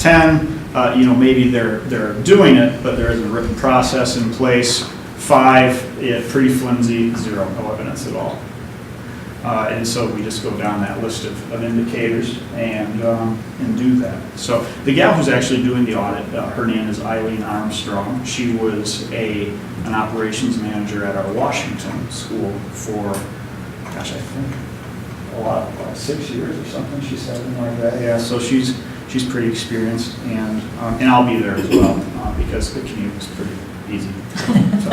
10, maybe they're doing it, but there isn't a written process in place. 5, pretty flimsy, 0, no evidence at all. And so we just go down that list of indicators and do that. So the gal who's actually doing the audit, her name is Eileen Armstrong. She was an operations manager at our Washington school for, gosh, I think a lot, like 6 years or something. She said something like that. Yeah. So she's pretty experienced, and I'll be there as well because the commute is pretty easy. So,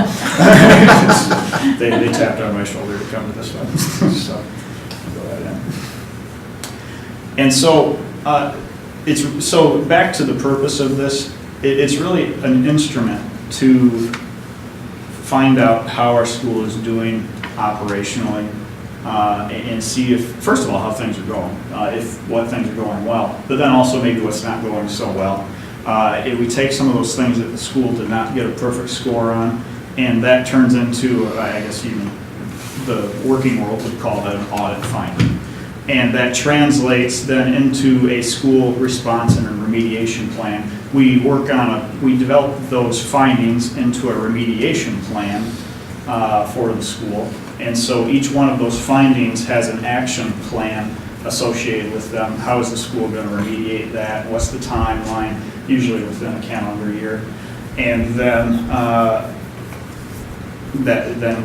they tapped on my shoulder to come to this one. So I'll go ahead and so so back to the purpose of this. It's really an instrument to find out how our school is doing operationally and see if, first of all, how things are going, what things are going well, but then also maybe what's not going so well. If we take some of those things that the school did not get a perfect score on, and that turns into, I guess even the working world would call that an audit finding. And that translates then into a school response and a remediation plan. We develop those findings into a remediation plan for the school. And so each one of those findings has an action plan associated with them. How is the school going to remediate that? What's the timeline? Usually within a calendar year. And then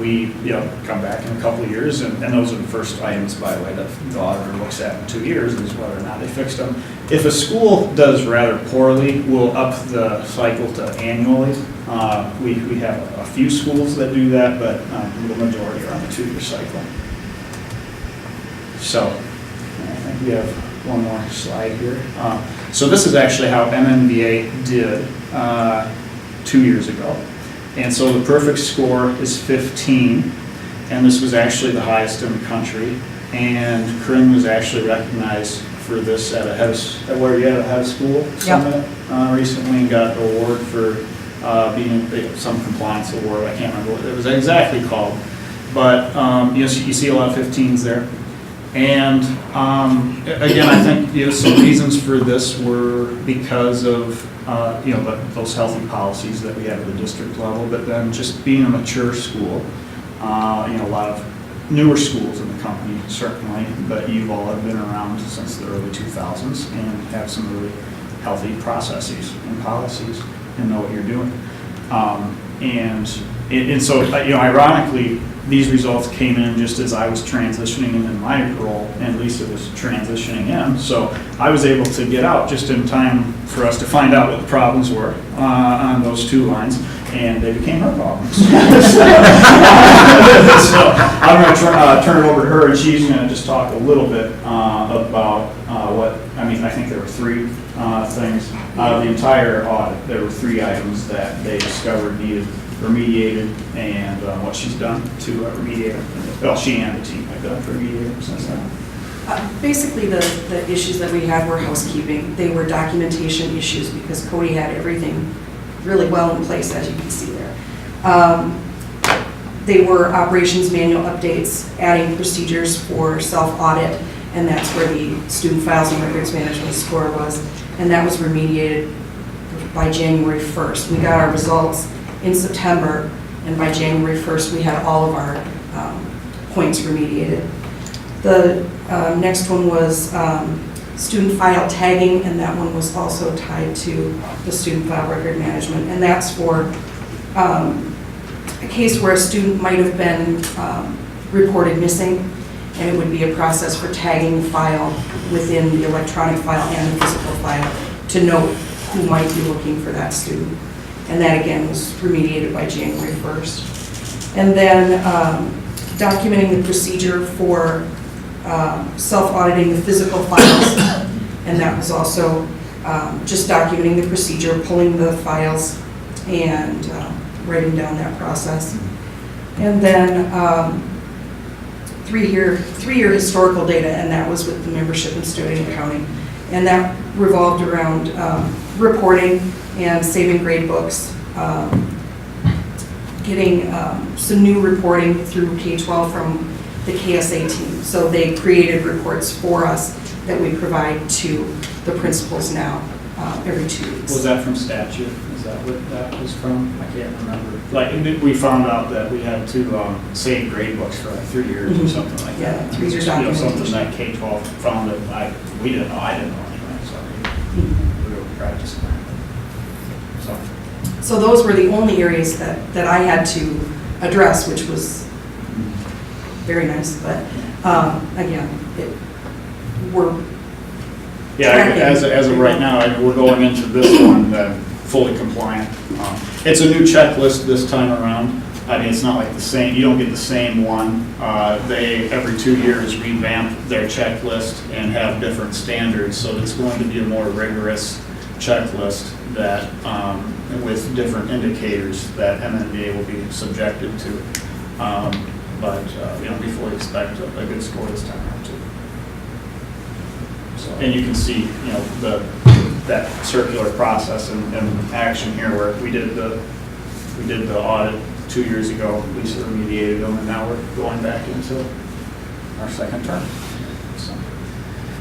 we come back in a couple of years, and those are the first items, by the way, that the auditor looks at in 2 years, is whether or not they fixed them. If a school does rather poorly, we'll up the cycle to annually. We have a few schools that do that, but the majority are on the 2-year cycle. So I think we have one more slide here. So this is actually how MNVA did 2 years ago. And so the perfect score is 15, and this was actually the highest in the country. And Corinne was actually recognized for this at a head of school summit recently, and got an award for being some compliance award. I can't remember what it was exactly called, but you see a lot of 15s there. And again, I think some reasons for this were because of those healthy policies that we have at the district level, but then just being a mature school, a lot of newer schools in the company certainly, but you all have been around since the early 2000s and have some really healthy processes and policies and know what you're doing. And so ironically, these results came in just as I was transitioning in my role, and Lisa was transitioning in. So I was able to get out just in time for us to find out what the problems were on those 2 lines, and they became her problems. So I'm going to turn it over to her, and she's going to just talk a little bit about I think there were 3 things. Out of the entire audit, there were 3 items that they discovered needed remediated, and what she's done to remediate them. Well, she and the team have done to remediate them since then. Basically, the issues that we had were housekeeping. They were documentation issues because Cody had everything really well in place, as you can see there. They were operations manual updates, adding procedures for self-audit, and that's where the student files and records management score was, and that was remediated by January 1st. We got our results in September, and by January 1st we had all of our points remediated. The next one was student file tagging, and that one was also tied to the student file record management, and that's for a case where a student might have been reported missing, and it would be a process for tagging the file within the electronic file and the physical file to note who might be looking for that student. And that again was remediated by January 1st. And then documenting the procedure for self-auditing the physical files, and that was also just documenting the procedure, pulling the files, and writing down that process. And then 3-year historical data, and that was with the membership and student accounting, and that revolved around reporting and saving grade books, getting some new reporting through K-12 from the KSA team. So they created reports for us that we provide to the principals now. every 2 weeks. Was that from statute? Is that what that was from? I can't remember. Like, we found out that we had to save grade books for like 3 years or Mhm. something like Yeah, that. 3 years Something documentation. that K-12 found that we didn't know, I didn't know anyway, so we were practicing that. So those were the only areas that I had to address, which was very nice, but again, we're Yeah, tracking. as of right now, we're going into this one fully compliant. It's a new checklist this time around. I mean, it's not like the same, you don't get the same one. They, every 2 years, revamp their checklist and have different standards, so it's going to be a more rigorous checklist that, with different indicators that MNBA will be subjected to. But, we fully expect a good score this time around too. So, and you can see, that circular process in action here where we did the audit 2 years ago, Lisa remediated them, and now we're going back into our second term.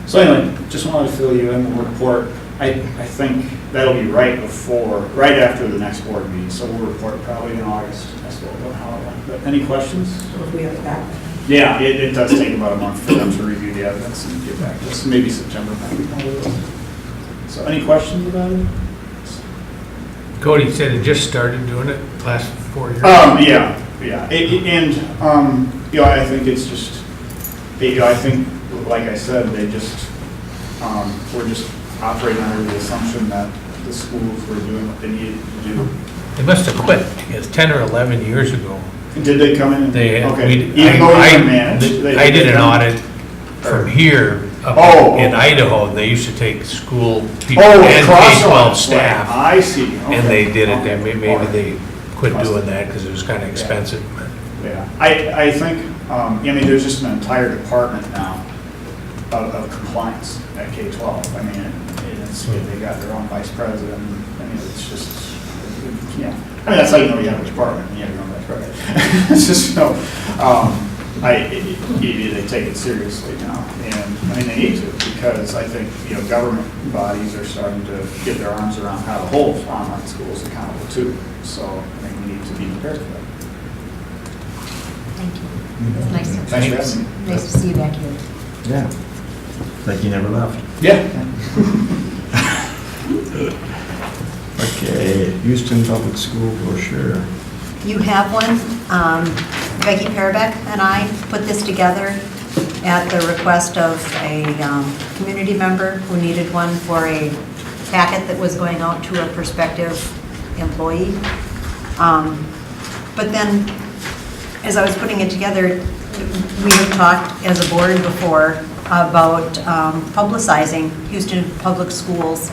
So anyway, just wanted to fill you in. We'll report. I think that'll be right after the next board meeting, so we'll report probably in August as well about how it went. But any questions? So if we have it back. Yeah, it does take about a month for them to review the evidence and get back to us, maybe September. So any questions about it? Cody said it just started doing it last 4 years. Yeah. I think it's just, I think, like I said, they just, we're just operating under the assumption that the schools were doing what they needed to do. They must have quit, because 10 or 11 years ago, Did they come in? And, they, okay. we- Even though I, they managed, I did an audit from here up in Idaho. They used to take school people and K-12 staff, I see. Okay. and they did it. Okay. And maybe they quit doing that because it was kind of expensive. Yeah, I think, there's just an entire department now of compliance at K-12. They got their own vice president. It's just, that's how you know you have a department, and you have your own vice president. It's just, they take it seriously now, and they need to, because I think, government bodies are starting to get their arms around how to hold online schools accountable too. So I think we need to be prepared for that. Thank you. It's nice Thanks for having me. nice to see you back here. Yeah. Like you never left. Yeah. Okay, Houston Public School brochure. You have one. Becky Parabeck and I put this together at the request of a community member who needed one for a packet that was going out to a prospective employee. But then, as I was putting it together, we have talked as a board before about publicizing Houston Public Schools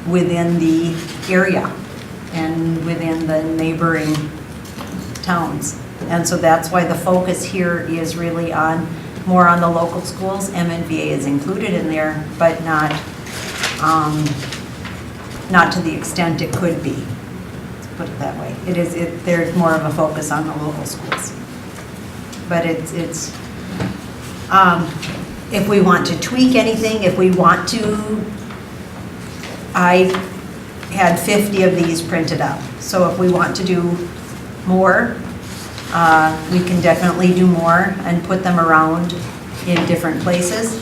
within the area and within the neighboring towns. And so that's why the focus here is really more on the local schools. MNVA is included in there, but not to the extent it could be. Let's put it that way. There's more of a focus on the local schools. But it's if we want to tweak anything, if we want to, I had 50 of these printed up. So if we want to do more, we can definitely do more and put them around in different places.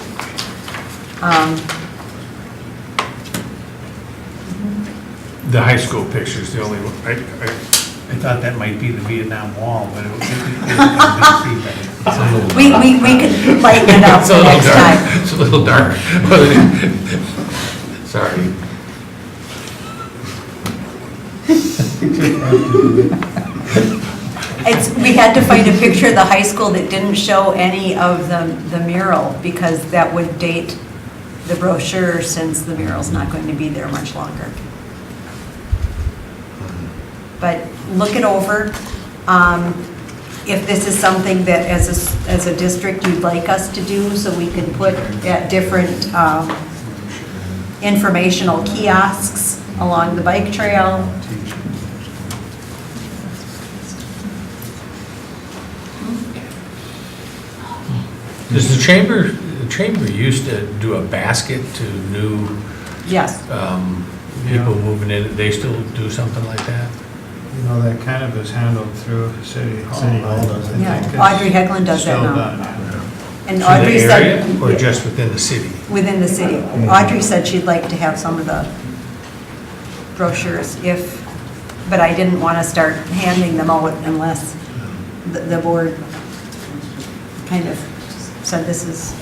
The high school picture's the only one. I thought that might be the Vietnam Wall, but it We could lighten it up It's a the little next dark. time. It's a little dark. Sorry. We had to find a picture of the high school that didn't show any of the mural, because that would date the brochure, since the mural's not going to be there much longer. But look it over. If this is something that as a district you'd like us to do, so we can put at different informational kiosks along the bike trail. Does the chamber used to do a basket to new Yes. People moving in, they still do something like that? You know, that kind of is handled through City Hall. City Hall does it. I Yeah, think it's Audrey Hecklin does that still now. done. And To Audrey the area, said. or just within the city? Within the city. Audrey said she'd like to have some of the brochures but I didn't want to start handing them out unless the board kind of said this is,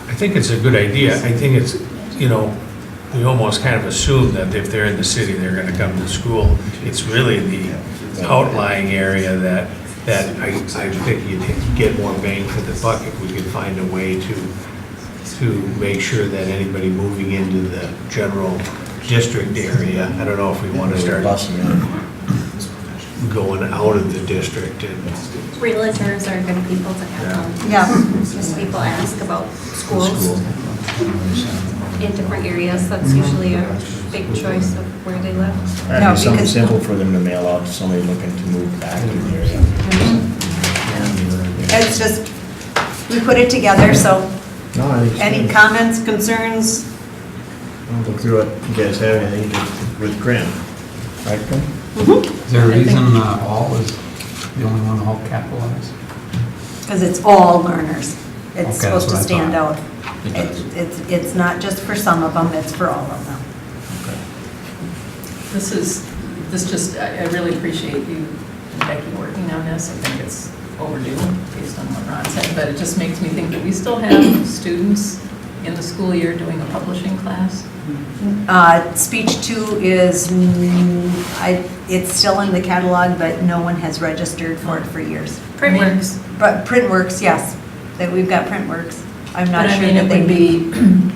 I think it's a good idea. I think it's, we almost kind of assume that if they're in the city, they're gonna come to school. It's really the outlying area that I think you'd get more bang for the buck if we could find a way to make sure that anybody moving into the general district area, I don't know if we want to start Busing in. going out of the district and Realtors are good people to have on. yeah. Just people ask about schools in different areas. That's usually a big choice of where they live. No, That'd be something because- simple for them to mail out to somebody looking to move back to the area. It's just, we put it together, so No, I think. any comments, concerns? I'll look through it. You guys have anything with Graham? Right, Graham? Is there a reason all is the only one to help capitalize? Because it's all learners. It's Okay, supposed to that's what I stand out. thought. It does. It's not just for some of them, it's for all of them. I really appreciate you and Becky working on this. I think it's overdue based on what Ron said, but it just makes me think that we still have students in the school year doing a publishing class. Speech 2 is, it's still in the catalog, but no one has registered for it for years. Printworks. But Printworks, yes, that we've got Printworks. I'm not But I sure mean, that it they would be. be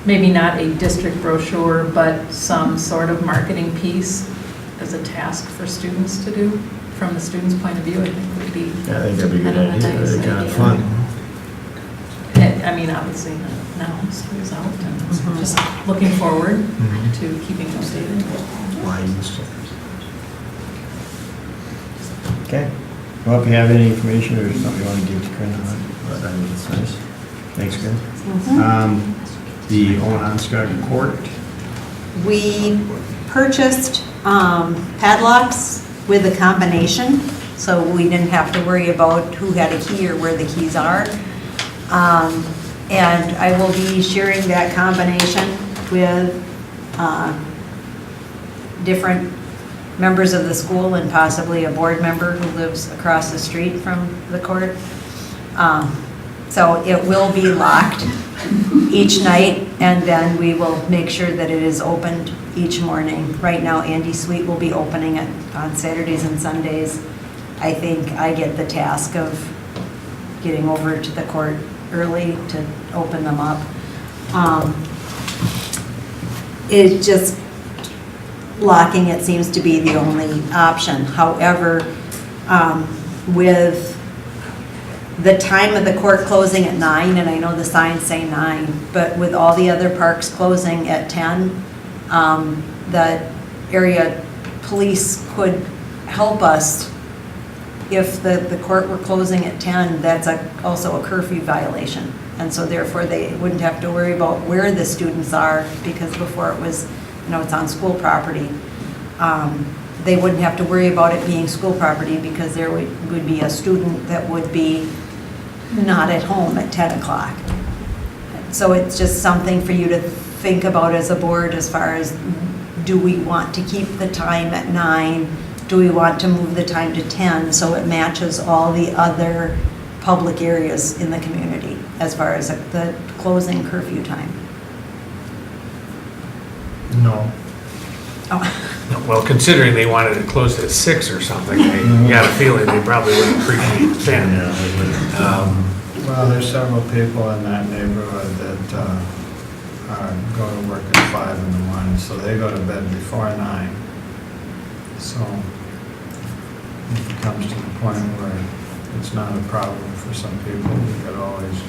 maybe not a district brochure, but some sort of marketing piece as a task for students to do from the student's point of view, I think would be. Yeah, I think that'd be a good I don't know, idea. nice They're kind of idea. fun. I mean, obviously now school's out and just looking forward to keeping them updated. Lines. Okay. Well, if you have any information or something you want to give to Corinne on, I think it's nice. Thanks, Corinne. The Onondaga Court, We purchased padlocks with a combination, so we didn't have to worry about who had a key or where the keys are. And I will be sharing that combination with different members of the school and possibly a board member who lives across the street from the court. So it will be locked each night, and then we will make sure that it is opened each morning. Right now, Andy Sweet will be opening it on Saturdays and Sundays. I think I get the task of getting over to the court early to open them up. It just, locking it seems to be the only option. However, with the time of the court closing at 9, and I know the signs say 9, but with all the other parks closing at 10, the area police could help us. If the court were closing at 10, that's also a curfew violation. And so therefore, they wouldn't have to worry about where the students are, because before it was, it's on school property. They wouldn't have to worry about it being school property, because there would be a student that would be not at home at 10 o'clock. So it's just something for you to think about as a board, as far as, do we want to keep the time at 9? Do we want to move the time to 10 so it matches all the other public areas in the community as far as the closing curfew time? No. Oh. well, considering they wanted it closed at 6 or something, I got a feeling they probably would appreciate 10. Well, there's several people in that neighborhood that go to work at 5 in the morning, so they go to bed before 9. So if it comes to the point where it's not a problem for some people, we could always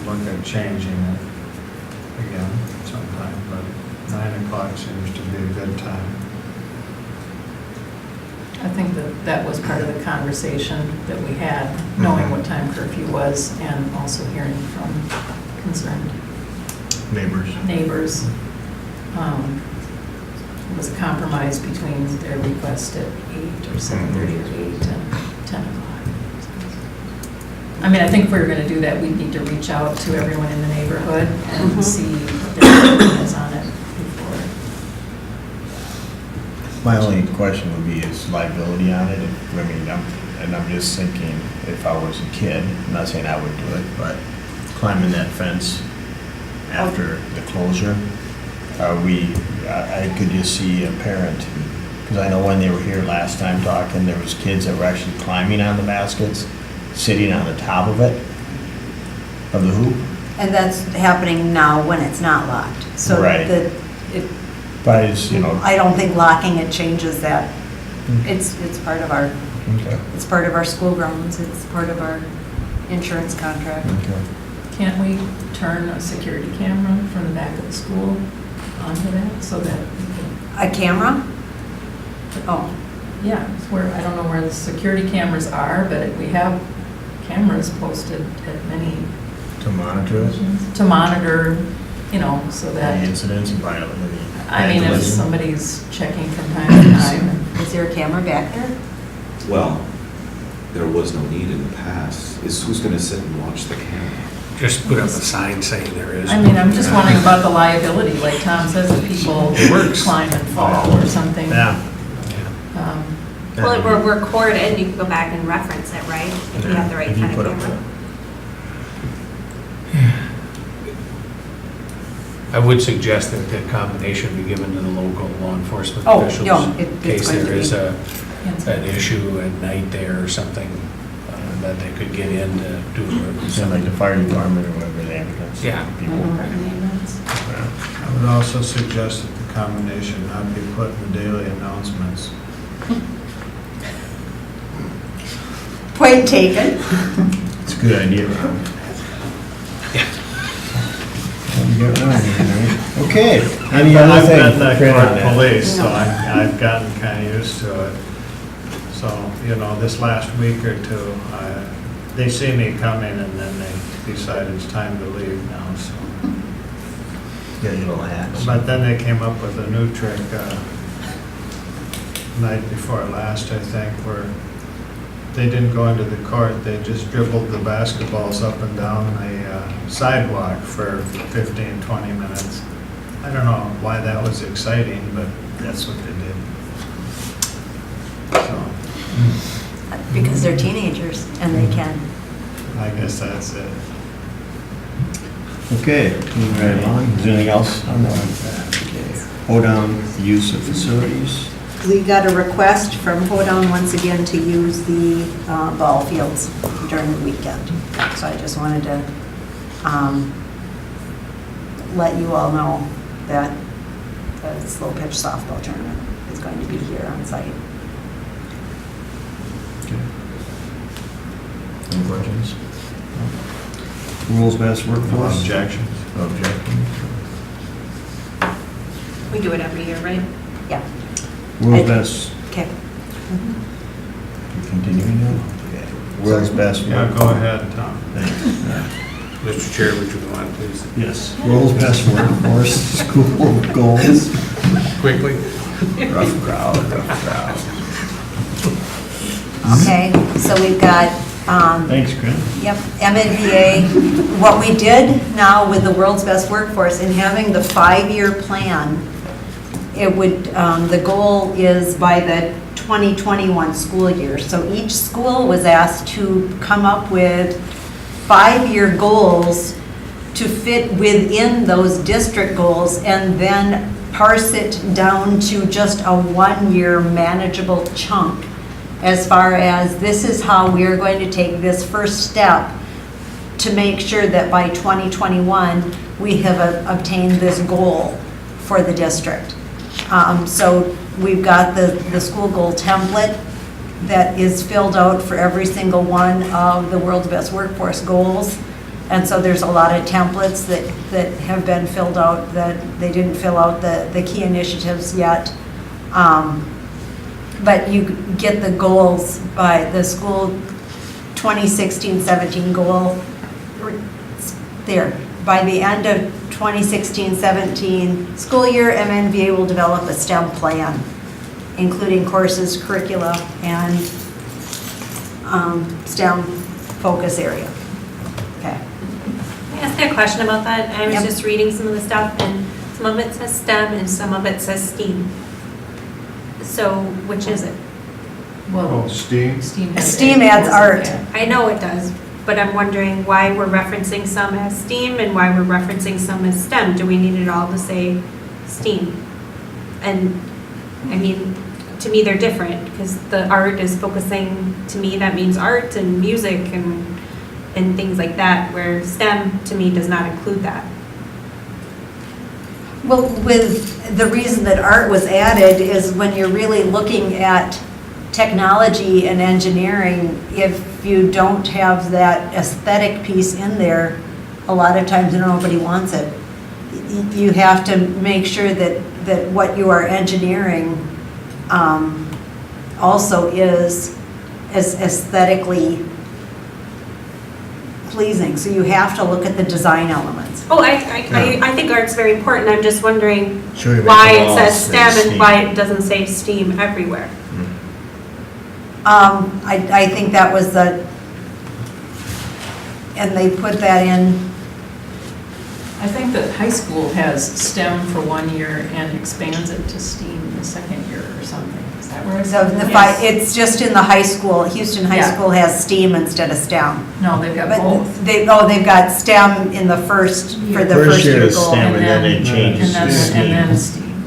look at changing it again sometime, but 9 o'clock seems to be a good time. I think that was part of the conversation that we had, knowing what time curfew was and also hearing from concerned neighbors. neighbors. it was a compromise between their request at 8 or 7:30 or 8 and 10 o'clock. I mean, I think if we were going to do that, we'd need to reach out to everyone in the neighborhood and see what their opinion is on it before. My only question would be is liability on it. I mean, I'm just thinking if I was a kid, I'm not saying I would do it, but climbing that fence after the closure, I could just see a parent, because I know when they were here last time talking, there was kids that were actually climbing on the baskets, sitting on the top of it, of the hoop. And that's happening now when it's not locked. So Right. But it's, I don't think locking it changes that. It's part of our, Okay. it's part of our school grounds, it's part of our insurance contract. Okay. Can't we turn a security camera from the back of the school onto that so that, A camera? Oh, yeah, it's where, I don't know where the security cameras are, but we have cameras posted at many, To monitor it? to monitor, so Any that, incidents and violence? I mean, if somebody's checking from time to time. is there a camera back there? Well, there was no need in the past. Who's going to sit and watch the camera? Just put up a sign saying there is. I mean, I'm just wondering about the liability, like Tom says, if people It works. climb and fall or something. Yeah. Um, Well, if we're recorded, you can go back and reference it, right? If you have the right If you kind of put up camera. I would suggest that the combination be given to the local law enforcement Oh, officials. yeah, In it's case going to there is be. an issue at night there or something, that they could get in to do Sound like the fire department or whatever, the ambulance. Yeah. People. I would also suggest that the combination not be put in the daily announcements. Point taken. It's a good idea, Ron. Okay, any other I've thing? been the Fred, on court that? police, so I've gotten kind of used to it. So, this last week or two, they see me coming and then they decide it's time to leave now, so. Got your little hats. But then they came up with a new trick, night before last, I think, where they didn't go into the court, they just dribbled the basketballs up and down the sidewalk for 15, 20 minutes. I don't know why that was exciting, but that's what they did. So, Because they're teenagers and they can. I guess that's it. Okay, moving right along. Is there anything else on that? Okay. Hold down the use of facilities. We got a request from Hodown once again to use the ball fields during the weekend. So I just wanted to let you all know that the slow pitch softball tournament is going to be here on site. Okay. Any questions? Rules-based workforce? Objections? Objections? We do it every year, right? Yeah. Rules-based, Okay. continuing now? Okay. Rules-based Yeah, workforce. go ahead, Tom. Thanks. Mr. Chair, would you go on, please? Yes. Rules-based workforce, school goals. Quickly? Rough crowd, rough crowd. Okay, so we've got, Thanks, Chris. yep, MNBA. What we did now with the World's Best Workforce in having the 5-year plan, it would, the goal is by the 2021 school year. So each school was asked to come up with 5-year goals to fit within those district goals and then parse it down to just a 1-year manageable chunk as far as this is how we are going to take this first step to make sure that by 2021 we have obtained this goal for the district. So we've got the school goal template that is filled out for every single one of the World's Best Workforce goals. And so there's a lot of templates that have been filled out that they didn't fill out the key initiatives yet. But you get the goals by the school 2016-17 goal there. By the end of 2016-17 school year, MNVA will develop a STEM plan, including courses, curricula, and STEM focus area. Okay. Can I ask you a question about that? I was Yep. just reading some of the stuff, and some of it says STEM and some of it says STEAM. So which is it? Oh, STEAM? STEAM adds art. I know it does, but I'm wondering why we're referencing some as STEAM and why we're referencing some as STEM. Do we need it all to say STEAM? And, I mean, to me, they're different, because the art is focusing, to me, that means art and music and things like that, where STEM, to me, does not include that. Well, with the reason that art was added is when you're really looking at technology and engineering, if you don't have that aesthetic piece in there, a lot of times nobody wants it. You have to make sure that what you are engineering also is as aesthetically pleasing. So you have to look at the design elements. Oh, I think art's very important. I'm just wondering Should we make why them it all says say STEM and STEAM? why it doesn't say STEAM everywhere. I think that was and they put that in. I think that high school has STEM for 1 year and expands it to STEAM the second year or something. Is that where it's? So it's just in the high school, Houston High Yeah. School has STEAM instead of STEM. No, they've got But both. they've got STEM in the first, for the First first year year is goal. STEM. And then it changes and to then STEAM. STEAM.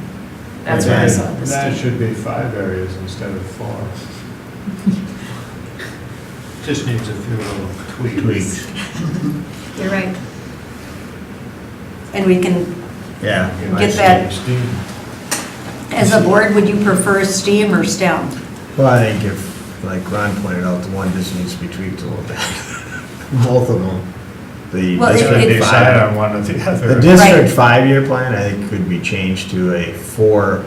That's where I saw the That STEAM. should be 5 areas instead of 4. Just needs a few little tweaks. You're right. And we can, Yeah. Get that. STEAM. as a board, would you prefer STEAM or STEM? Well, I think if, like Ron pointed out, the one just needs to be tweaked a little bit. Both of them. The Well, Just District decide 5 on one or the The other. District 5-year plan, I think, could be changed to a 4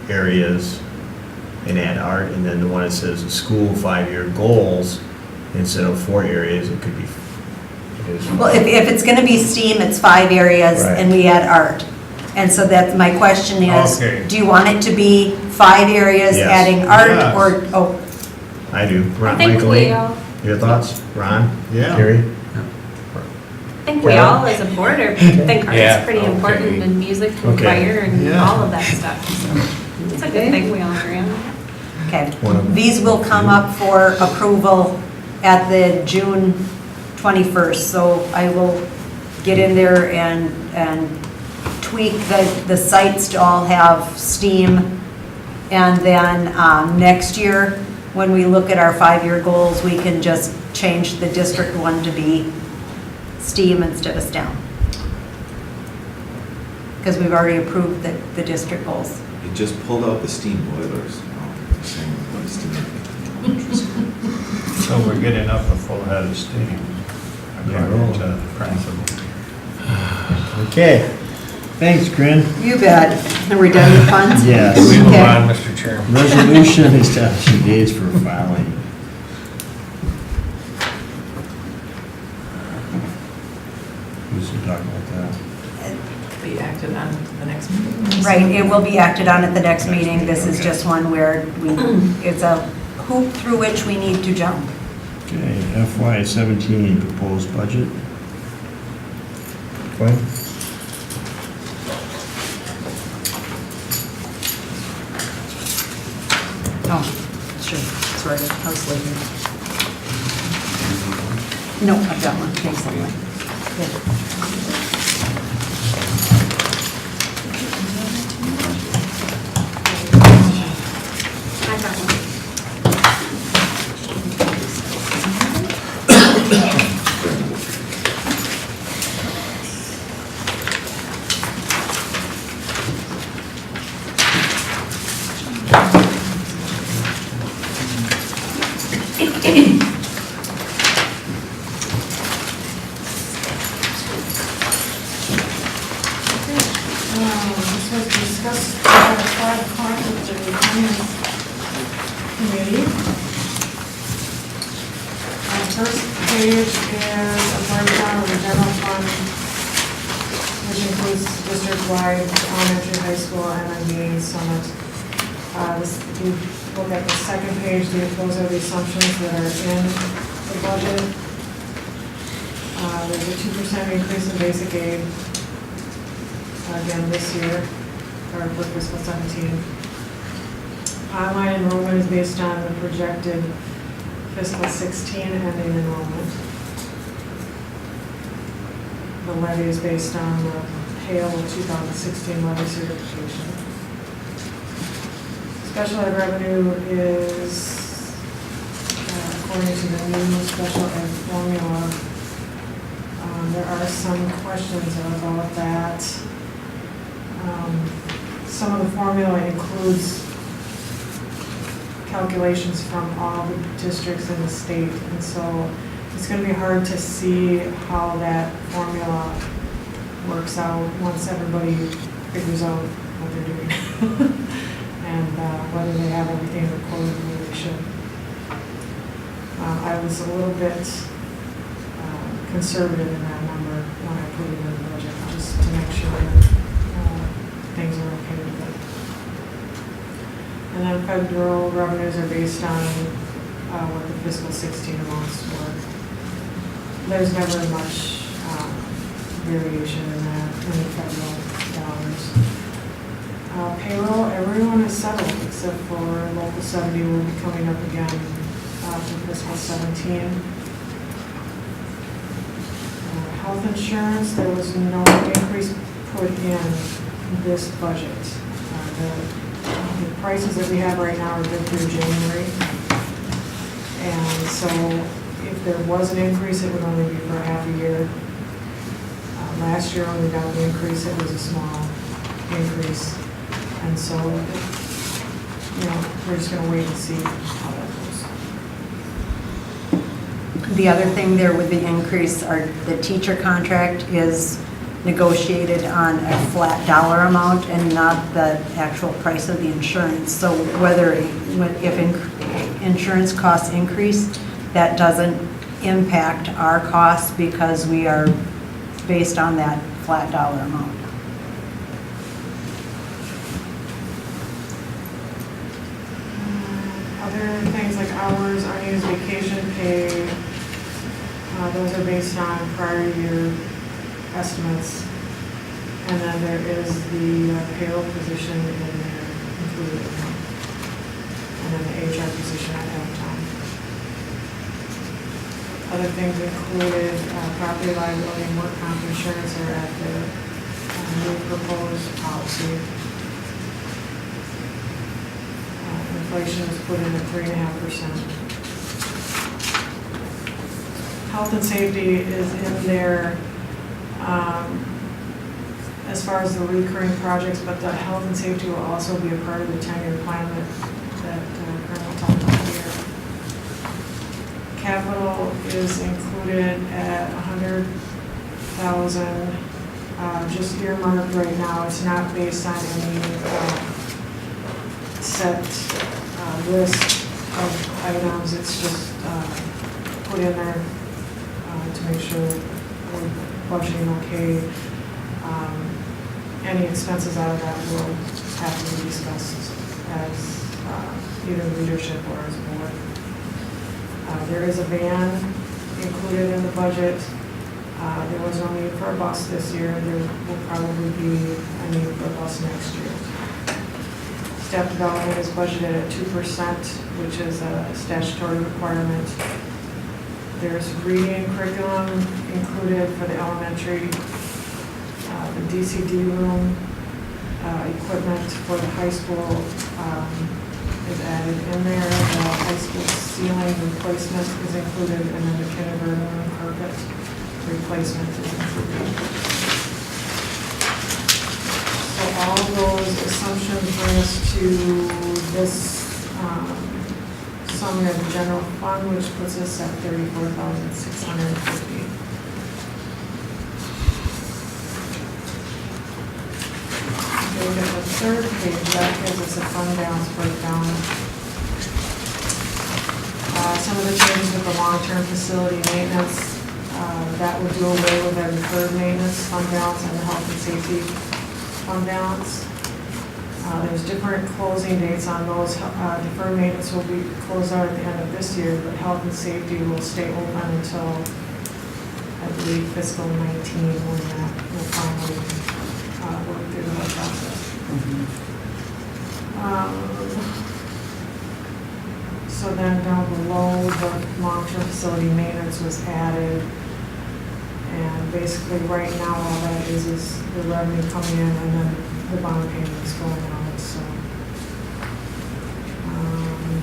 areas and add art, and then the one that says the school 5-year goals, instead of 4 areas, it could be. Well, if it's gonna be STEAM, it's 5 areas Right. and we add art. And so that's, my question is, Okay. do you want it to be 5 areas Yes. adding art Yes. or, oh, I do. I Ron, think Michael we Lee, all, your thoughts? Ron? Yeah. Carrie? all as a board think art Yeah, is pretty okay. important, and music and Okay. fire and Yeah. all of that stuff. So it's a good thing we all agree on that. okay. One of them. These will come up for approval at the June 21st, so I will get in there and tweak the sites to all have STEAM. And then next year, when we look at our 5-year goals, we can just change the district one to be STEAM instead of STEM. Because we've already approved the district goals. He just pulled out the steam boilers. Oh, saying about steam. So we're getting up a full head of steam, according to the principal. Okay. Thanks, Corinne. You bet. And we're done with funds? Yes. We move Okay. on, Mr. Chairman. Resolution establishing dates for filing. Who's to talk about that? Be acted on the next meeting. Right, it will be acted on at the next meeting. This is just one where it's a hoop through which we need to jump. Okay, FY17 proposed budget. Go ahead. Oh, sure, sorry, I was sleeping. No, I've got one, thanks anyway. I got one. This was discussed at 5 o'clock with the finance committee. Our first page is a breakdown of the general fund which includes district-wide elementary, high school, MND, Summit. If you look at the second page, those are the assumptions that are in the budget. There's a 2% increase in basic aid, again this year, or for fiscal 17. Online enrollment is based on the projected fiscal 16 ending enrollment. The levy is based on the HALE 2016 levy certification. Special ed revenue is, according to the new special ed formula, there are some questions about that. Some of the formula includes calculations from all the districts in the state, and so it's going to be hard to see how that formula works out once everybody figures out what they're doing and whether they have everything recorded the way they should. I was a little bit conservative in that number when I put it in the budget, just to make sure that things are okay with it. And then federal revenues are based on what the fiscal 16 amounts were. There's never much variation in that, in the federal dollars. Payroll, everyone is settled except for local 70 will be coming up again for fiscal 17. Health insurance, there was no increase put in this budget. The prices that we have right now are good through January. And so if there was an increase, it would only be for half a year. Last year when we got the increase, it was a small increase. And so, we're just going to wait and see how that goes. The other thing there with the increase are the teacher contract is negotiated on a flat dollar amount and not the actual price of the insurance. So if insurance costs increase, that doesn't impact our costs because we are based on that flat dollar amount. Other things like hours, unused vacation pay, those are based on prior year estimates. And then there is the payroll position in there included. And then the HR position at halftime. Other things included property liability and work comp insurance are at the new proposed policy. Inflation is put in at 3.5%. Health and safety is in there as far as the recurring projects, but the health and safety will also be a part of the 10-year plan that Colonel will talk about here. Capital is included at $100,000, just earmarked right now. It's not based on any set list of items. It's just put in there to make sure we're budgeting okay. Any expenses out of that will have to be discussed as either leadership or as a board. There is a van included in the budget. There was no need for a bus this year. There will probably be a need for a bus next year. Staff development is budgeted at 2%, which is a statutory requirement. There's reading curriculum included for the elementary. The DCD room equipment for the high school is added in there. The high school ceiling replacement is included, and then the kindergarten room carpet replacement is included. So all of those assumptions bring us to this summary of the general fund, which puts us at $34,650. Look at the third page, that gives us a fund balance breakdown. Some of the changes with the long-term facility maintenance, That would do away with our deferred maintenance fund balance and the health and safety fund balance. There's different closing dates on those. Deferred maintenance will be closed out at the end of this year, but health and safety will stay open until, I believe, fiscal 19, when that will finally work through the whole process. So then down below, the long-term facility maintenance was added. And basically, right now, all that is the revenue coming in and then the bond payments going out, so.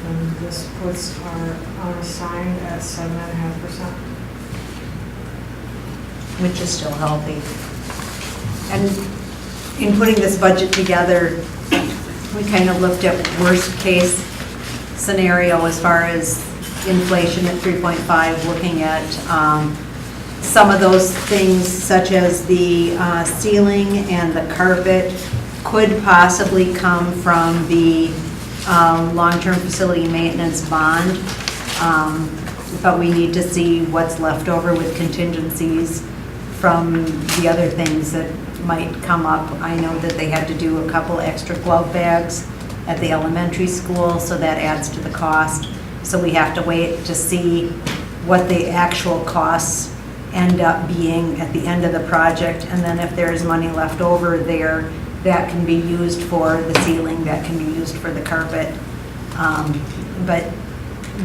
Then this puts our unassigned at 7.5%. Which is still healthy. And in putting this budget together, we kind of looked at worst case scenario as far as inflation at 3.5, looking at some of those things such as the ceiling and the carpet could possibly come from the long-term facility maintenance bond. But we need to see what's left over with contingencies from the other things that might come up. I know that they had to do a couple extra glove bags at the elementary school, so that adds to the cost. So we have to wait to see what the actual costs end up being at the end of the project, and then if there's money left over there, that can be used for the ceiling, that can be used for the carpet. But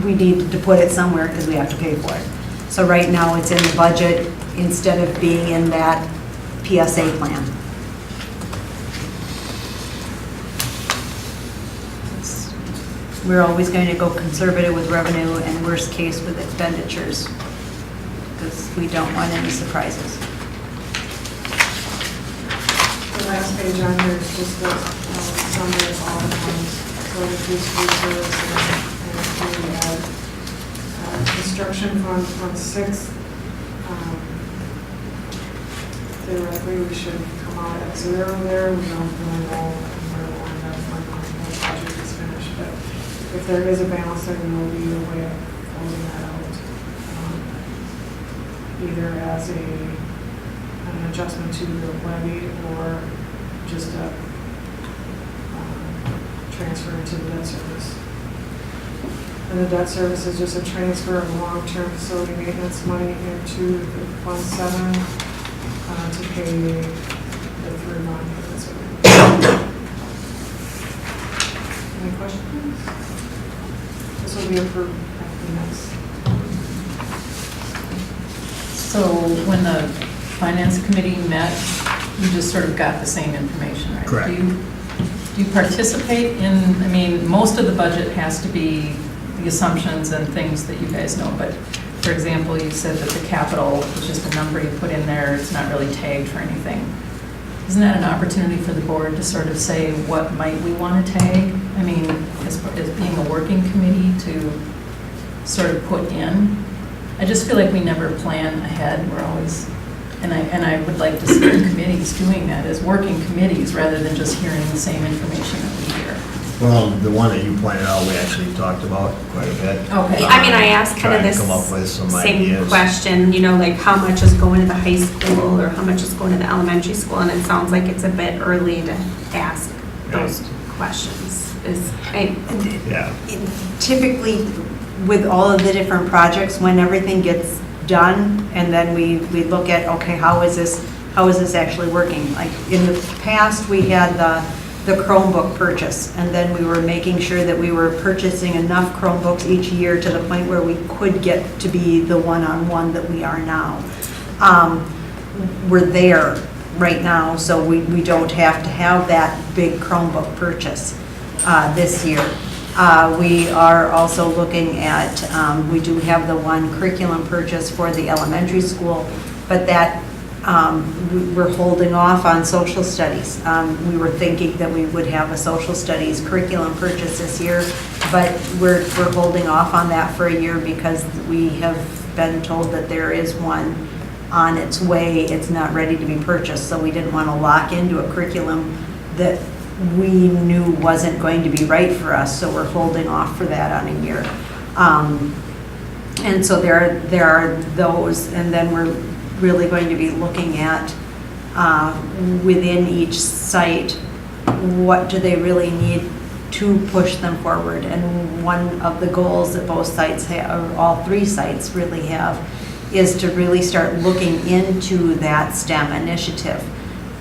we need to put it somewhere because we have to pay for it. So right now it's in the budget instead of being in that PSA plan. We're always going to go conservative with revenue and worst case with expenditures because we don't want any surprises. The last page on here is just a summary of all the funds. So increased reserves and we had construction fund 6. Theoretically, we should come out at 0 there. We don't really know where we'll end up when the whole project is finished. But if there is a balance, there will be a way of closing that out. Either as an adjustment to the levy or just a transfer into the debt service. And the debt service is just a transfer of long-term facility maintenance money into the Fund 7 to pay the 3 bond payments. Any questions? This will be approved at the next. So when the finance committee met, you just sort of got the same information, right? Correct. Do you participate in, I mean, most of the budget has to be the assumptions and things that you guys know, but for example, you said that the capital is just a number you put in there, it's not really tagged for anything. Isn't that an opportunity for the board to sort of say what might we want to tag? I mean, as being a working committee to sort of put in? I just feel like we never plan ahead. We're always, and I would like to see committees doing that as working committees rather than just hearing the same information that we hear. Well, the one that you pointed out, we actually talked about quite a bit. Okay. I mean, I asked kind of Trying to this come up with some same ideas. question, you know, like how much is going to the high school or how much is going to the elementary school? And it sounds like it's a bit early to ask those questions. Yeah. Typically, with all of the different projects, when everything gets done, and then we look at, okay, how is this actually working? Like in the past, we had the Chromebook purchase, and then we were making sure that we were purchasing enough Chromebooks each year to the point where we could get to be the one-on-one that we are now. We're there right now, so we don't have to have that big Chromebook purchase this year. We are also looking at, we do have the one curriculum purchase for the elementary school, but that we're holding off on social studies. We were thinking that we would have a social studies curriculum purchase this year, but we're holding off on that for a year because we have been told that there is one on its way. It's not ready to be purchased, so we didn't want to lock into a curriculum that we knew wasn't going to be right for us, so we're holding off for that on a year. And so there are those, and then we're really going to be looking at within each site, what do they really need to push them forward? And one of the goals that both sites have, or all three sites really have, is to really start looking into that STEM initiative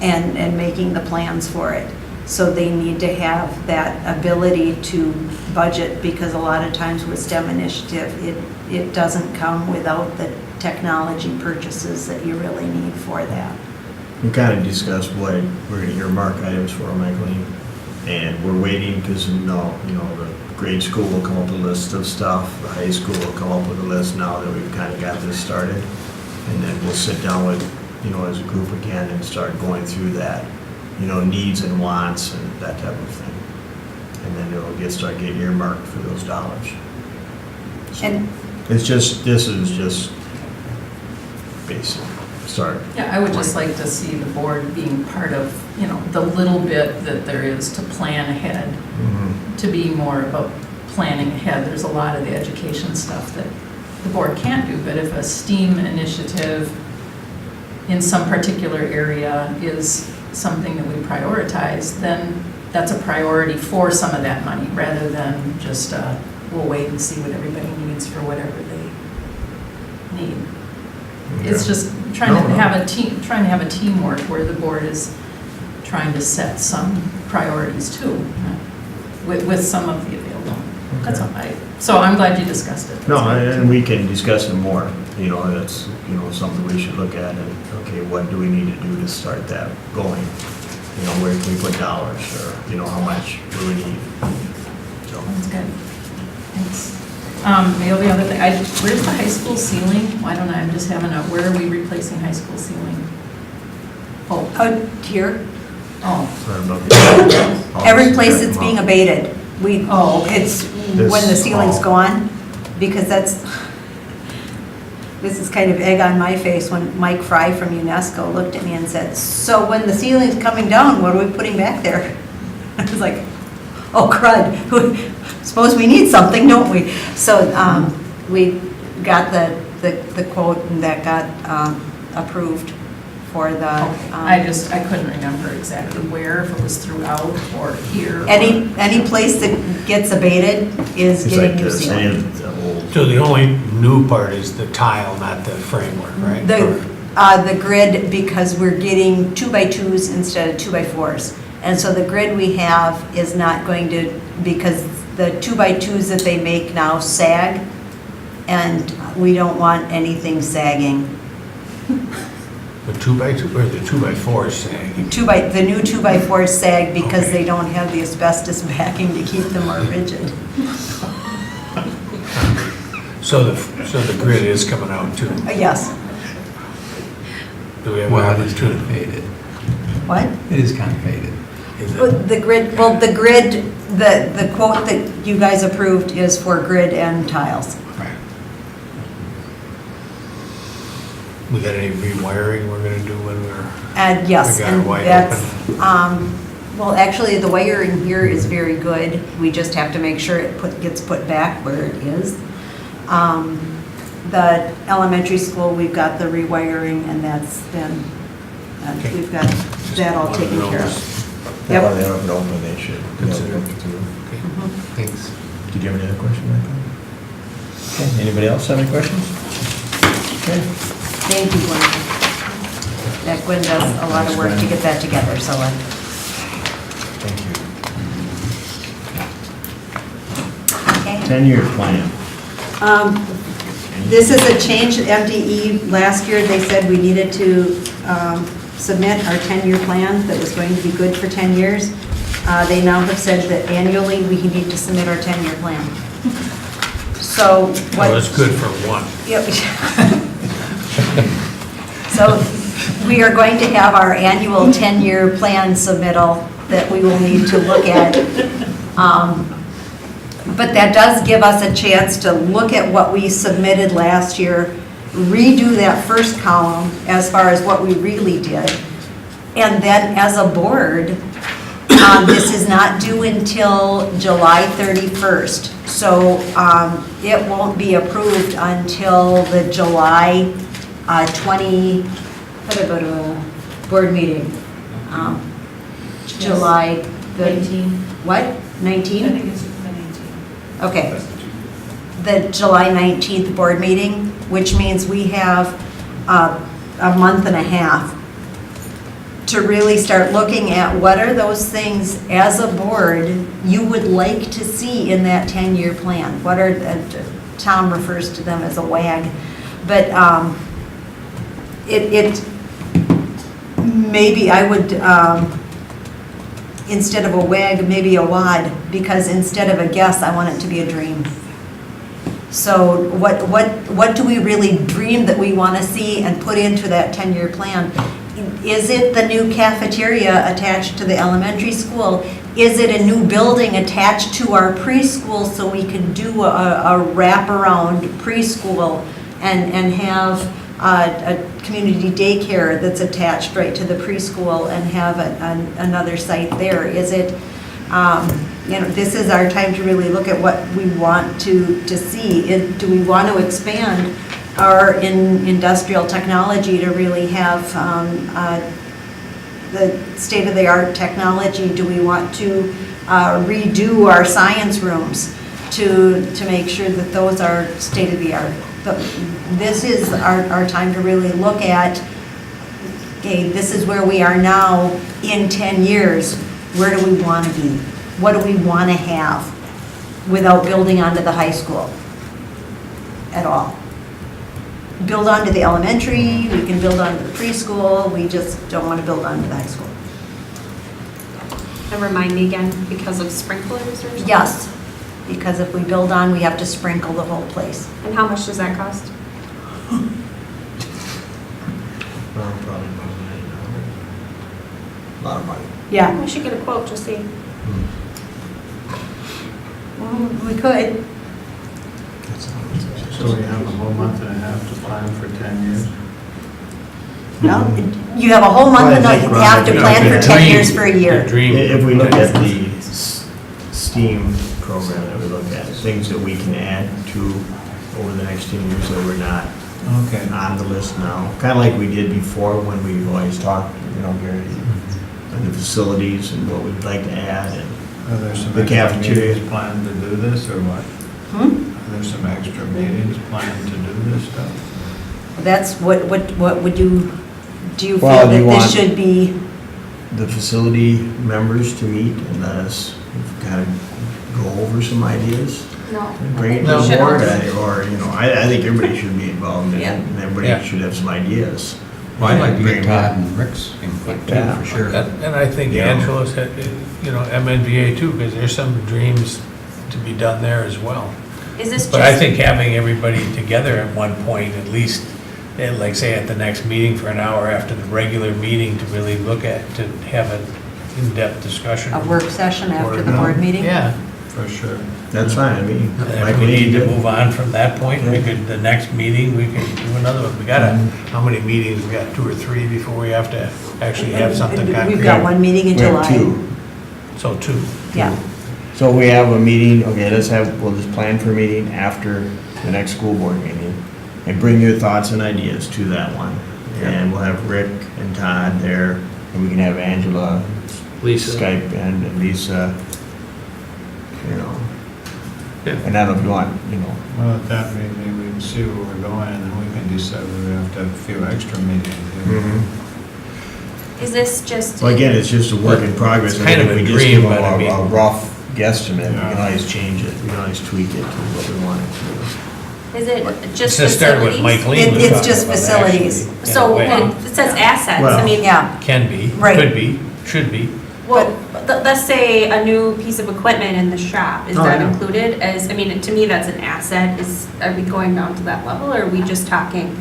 and making the plans for it. So they need to have that ability to budget, because a lot of times with STEM initiative, it doesn't come without the technology purchases that you really need for that. We kind of discussed what we're gonna earmark items for, Michael, and we're waiting because, the grade school will come up with a list of stuff, the high school will come up with a list now that we've kind of got this started. And then we'll sit down with, as a group again and start going through that, needs and wants and that type of thing. And then it'll start getting earmarked for those dollars. So And this is just basic start. Yeah, I would just like to see the board being part of, the little bit that there is to plan ahead, to be more about planning ahead. There's a lot of the education stuff that the board can't do, but if a STEAM initiative in some particular area is something that we prioritize, then that's a priority for some of that money, rather than just, we'll wait and see what everybody needs for whatever they need. It's just trying to have a teamwork where the board is trying to set some priorities too, with some of the available. That's all so I'm glad you discussed it. No, and we can discuss it more, that's, something we should look at and, okay, what do we need to do to start that going? Where can we put dollars, or, how much do we need? So. That's good. Thanks. The only other thing, where's the high school ceiling? I don't know, I'm just having where are we replacing high school ceiling? Oh, here, Sorry about that. every place it's being abated. It's when the ceiling's Oh. gone, because this is kind of egg on my face when Mike Fry from UNESCO looked at me and said, so when the ceiling's coming down, what are we putting back there? I was like, oh crud, suppose we need something, don't we? So we got the quote, and that got approved for the. I couldn't remember exactly where, if it was throughout or here. Any place that gets abated is It's getting like new the ceiling. So the only new part is the tile, not the framework, right? The grid, because we're getting 2x2s instead of 2x4s. And so the grid we have is not going to, because the 2x2s that they make now sag, and we don't want anything sagging. The 2x2 or the 2x4 is saying? The new 2x4s sag because Okay. they don't have the asbestos backing to keep them more rigid. So the grid is coming out too? Yes. Do we have? Well, it's kind of faded. What? It is kind of faded. Is Well, it? the grid, the quote that you guys approved is for grid and tiles. Right. We got any rewiring we're gonna do when we're? And yes, We got it and wide that's, well, actually, the wiring here is very good. We just have to make sure it gets put back where it is. The elementary school, we've got the rewiring, and that's been, Okay. we've got that all taken care of. Yeah, Yep. they don't open, they should. Consider. Look through. Okay, thanks. Did you have any other questions, Michael? Okay, anybody else have any questions? Okay. Thank you, Gwen. That Gwen does a lot of work to get that together, so Thank you. okay. 10-year plan. This is a change at MDE. Last year, they said we needed to submit our 10-year plan that was going to be good for 10 years. They now have said that annually, we need to submit our 10-year plan. So what? Well, it's good for one. Yep. So we are going to have our annual 10-year plan submittal that we will need to look at. But that does give us a chance to look at what we submitted last year, redo that first column as far as what we really did. And then as a board, This is not due until July 31st, so it won't be approved until the July 20, what about a board meeting? July the... 19. What? 19? I think it's the 19. Okay. The July 19th board meeting, which means we have a month and a half to really start looking at what are those things as a board you would like to see in that 10-year plan. What are, Tom refers to them as a WAG, but maybe I would, instead of a WAG, maybe a WAD, because instead of a guess, I want it to be a dream. So what do we really dream that we want to see and put into that 10-year plan? Is it the new cafeteria attached to the elementary school? Is it a new building attached to our preschool so we can do a wraparound preschool and have a community daycare that's attached right to the preschool and have another site there? Is it, this is our time to really look at what we want to see. Do we want to expand our industrial technology to really have the state-of-the-art technology? Do we want to redo our science rooms to make sure that those are state-of-the-art? This is our time to really look at, okay, this is where we are now in 10 years. Where do we want to be? What do we want to have without building onto the high school at all? Build onto the elementary, we can build onto the preschool, we just don't want to build onto the high school. And remind me again, because of sprinklers or something? Yes, because if we build on, we have to sprinkle the whole place. And how much does that cost? Well, probably about $9. A lot of money. Yeah, We should get a quote, just see. we could. So we have a whole month and a half to plan for 10 years? No, you have a whole month and a half to plan for 10 years for a year. If we look at the STEAM program that we look at, things that we can add to over the next 10 years that we're not Okay. on the list now, kind of like we did before when we always talked, Gary, and the facilities and what we'd like to add and Are there some the extra cafeteria. meetings planned to do this, or what? Are there some extra meetings planned to do this stuff? That's what would you, do you feel Well, do that you this want- should be? The facility members to meet and let us kind of go over some ideas. No. And bring it to No. the board, or, I think everybody should be involved in it, Yeah. and everybody Yeah. should have some ideas. Well, I'd like to Bring get them Todd in. and Rick's input too, Yeah. for sure. And I think Yeah. Angela's had, MNVA too, because there's some dreams to be done there as well. Is this just? But I think having everybody together at one point, at least, like say at the next meeting for an hour after the regular meeting to really look at, to have an in-depth discussion. A work session after Or- the board meeting? Yeah. For sure. That's fine, I mean. And like if we need to did. move on from that point, we could, the next meeting, we can do another one. We gotta, how many meetings? We got 2 or 3 before we have to actually have something We've concrete. got one meeting in We have July. 2. So 2. Yeah. So we have a meeting, okay, we'll just plan for a meeting after the next school board meeting, and bring your thoughts and ideas to that one. And we'll have Rick and Todd there, and we can have Angela, Lisa. Skype, and Lisa, Yeah. and I don't know if you want, Well, at that meeting, we can see where we're going, and then we can decide whether we have to have a few extra meetings. Is this just? Well, again, it's just a work in progress. It's kind I of mean, a we just dream, give but I them mean- a rough guesstimate, we Yeah. can always change it, we can always tweak it to what we want it to. Is it just Just start with facilities? Mike Lean was It's talking just about facilities. actually, in a So way. it says assets, Well- I mean. Yeah, Can be, Right. could be, should be. Well, let's say a new piece of equipment in the shop, is Oh, that yeah. included as, I mean, to me, that's an asset, are we going down to that level, or are we just talking?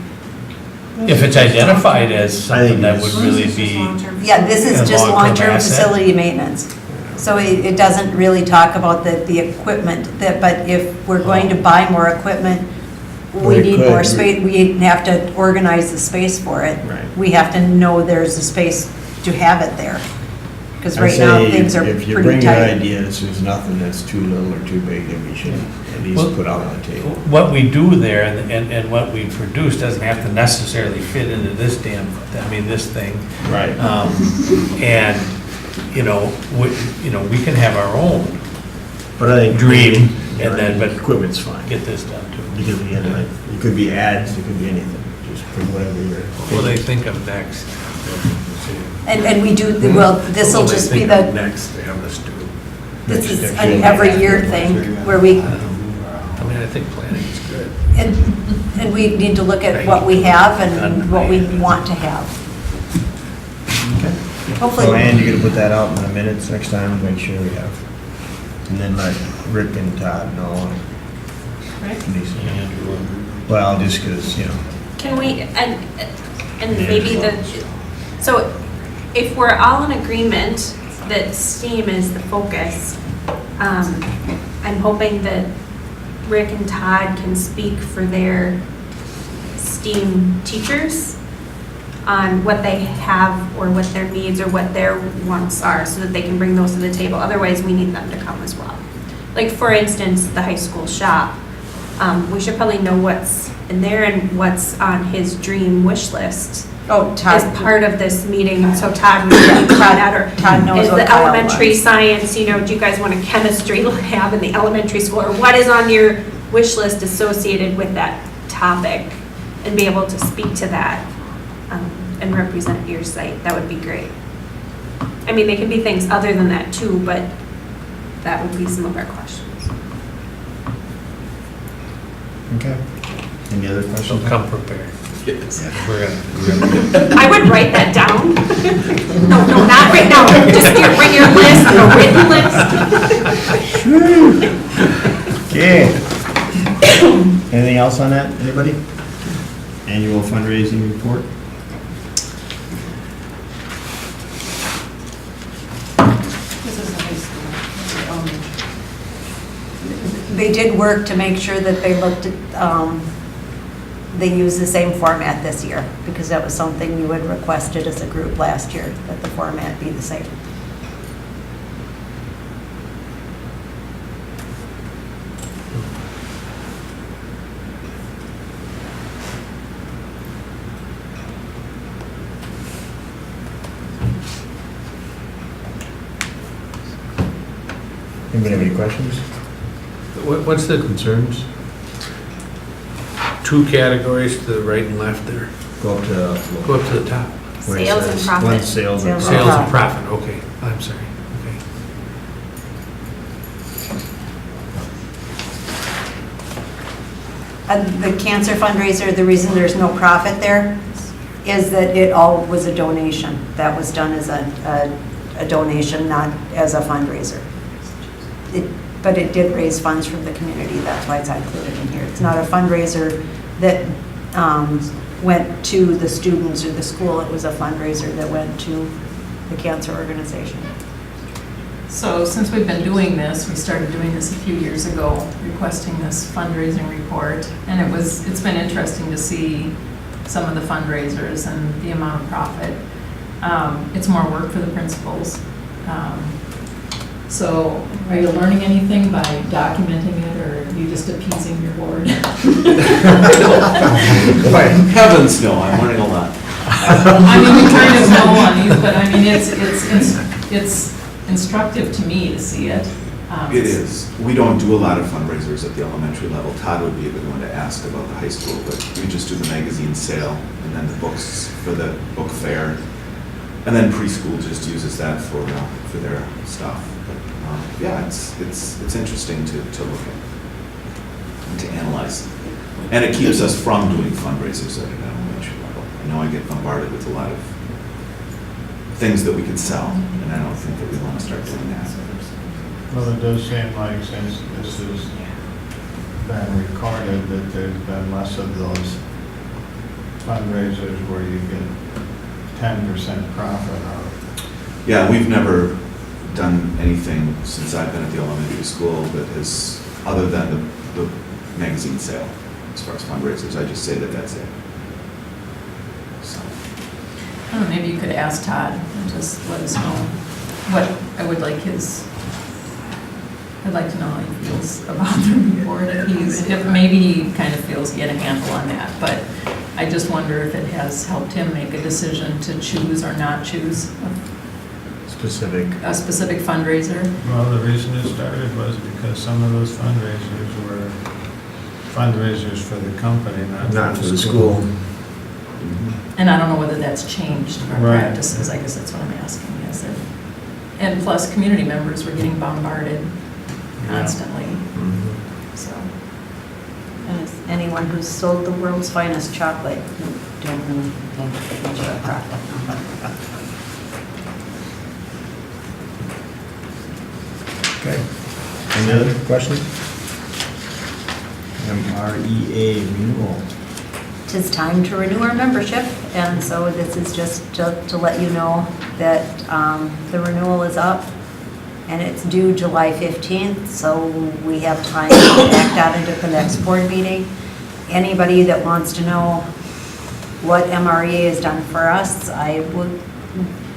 If it's identified as something that would it's- really This is just be, long-term. yeah, this is A just long-term long-term asset. facility maintenance. So it doesn't really talk about the equipment, but if we're going to buy more equipment, Well, we it need could. more space, we have to organize the space for it. Right. We have to know there's a space to have it there. Because I'd right now, say things are if you pretty bring your tight. ideas, there's nothing that's too little or too big that we should at least Well, put out on the table. What we do there and what we produce doesn't have to necessarily fit into this this thing. Right. And, we can have our own But I think. dream and then, but Equipment's fine. get this done too. You could be, it could be ads, it could be anything, just put whatever you're. What will they think of next? And we do, well, this'll What will they just be think of the, next, they have us do. this is an every year thing where we, I think planning is good. and we need to look at what we have and what we want to have. So, Hopefully, Ann, you're gonna put that out in the minutes next time, and make sure we have, and then let Rick and Todd know. Lisa. Well, just because, Can we, and maybe so if we're all in agreement that STEAM is the focus, I'm hoping that Rick and Todd can speak for their STEAM teachers on what they have or what their needs or what their wants are so that they can bring those to the table. Otherwise, we need them to come as well. Like, for instance, the high school shop. We should probably know what's in there and what's on his dream wish list oh, as Todd, part of this meeting. So Todd would speak to that, or Todd knows is what the Kyle elementary wants. science, do you guys want a chemistry lab in the elementary school? Or what is on your wish list associated with that topic? And be able to speak to that and represent your site. That would be great. I mean, they can be things other than that too, but that would be some of our questions. Okay. Any other So questions? come prepared. Yes. We're gonna I would write that down. No, not right now. Just bring your list, a written list. Okay. Anything else on that, anybody? Annual fundraising report? This is the high school, the elementary. they did work to make sure that they looked at, they used the same format this year, because that was something you had requested as a group last year, that the format be the same. Anybody have any questions? What's the concerns? Two categories to the right and left there. Go up to. Go up to the top. where it Sales and says profit. one Sales and Sales profit. Sales and profit, okay, I'm sorry, okay. And the cancer fundraiser, the reason there's no profit there is that it all was a donation. That was done as a donation, not as a fundraiser. But it did raise funds from the community, that's why it's included in here. It's not a fundraiser that went to the students or the school, it was a fundraiser that went to the cancer organization. So since we've been doing this, we started doing this a few years ago, requesting this fundraising report. And it's been interesting to see some of the fundraisers and the amount of profit. It's more work for the principals. So are you learning anything by documenting it, or are you just appeasing your board? By heavens, no, I'm learning a lot. I mean, we kind of know on these, but I mean, it's instructive to me to see it. It is. We don't do a lot of fundraisers at the elementary level. Todd would be a good one to ask about the high school, but we just do the magazine sale and then the books for the book fair. And then preschool just uses that for their stuff. But yeah, it's interesting to look at and to analyze. And it keeps us from doing fundraisers at an elementary level. I know I get bombarded with a lot of things that we could sell, and I don't think that we want to start doing that. Well, it does seem like since this has been recorded, that there's been less of those fundraisers where you get 10% profit out of. Yeah, we've never done anything since I've been at the elementary school that has, other than the magazine sale, as far as fundraisers. I just say that that's it. So. I don't know, maybe you could ask Todd and just let us know I would like I'd like to know how he feels about the report, if maybe he kind of feels he had a handle on that, but I just wonder if it has helped him make a decision to choose or not choose Specific. a specific fundraiser. Well, the reason it started was because some of those fundraisers were fundraisers for the company, not for the school. And I don't know whether that's changed our Right. practices, I guess that's what I'm asking, is it? And plus, community members were getting bombarded constantly, so. As anyone who's sold the world's finest chocolate, you don't really think much of a profit. Okay. Any other questions? MREA renewal. Tis time to renew our membership, and so this is just to let you know that the renewal is up, and it's due July 15th, so we have time to act out into the next board meeting. Anybody that wants to know what MREA has done for us, I would,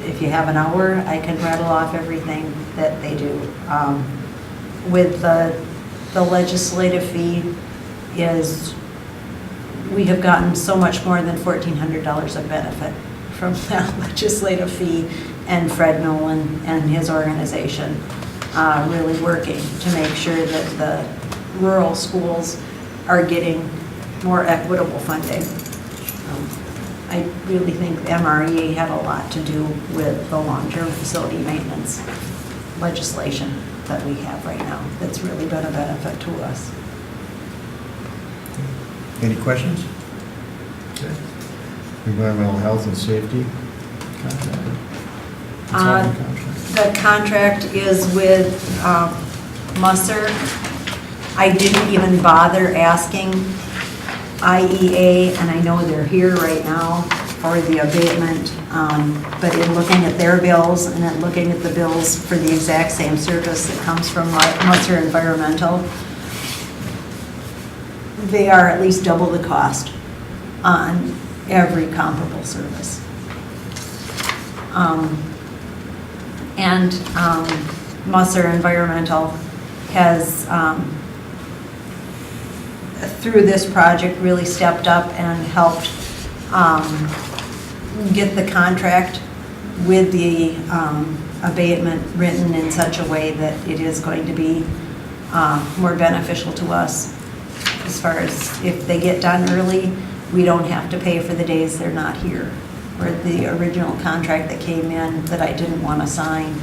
if you have an hour, I can rattle off everything that they do. With the legislative fee is, we have gotten so much more than $1,400 of benefit from that legislative fee, and Fred Nolan and his organization really working to make sure that the rural schools are getting more equitable funding. I really think the MREA had a lot to do with the long-term facility maintenance legislation that we have right now. That's really been a benefit to us. Any questions? Okay. Environmental health and safety contract. Consulting contract. The contract is with Musser. I didn't even bother asking IEA, and I know they're here right now for the abatement, but in looking at their bills and then looking at the bills for the exact same service that comes from Musser Environmental, they are at least double the cost on every comparable service. Musser Environmental has, through this project, really stepped up and helped get the contract with the abatement written in such a way that it is going to be more beneficial to us. As far as if they get done early, we don't have to pay for the days they're not here. Where the original contract that came in that I didn't want to sign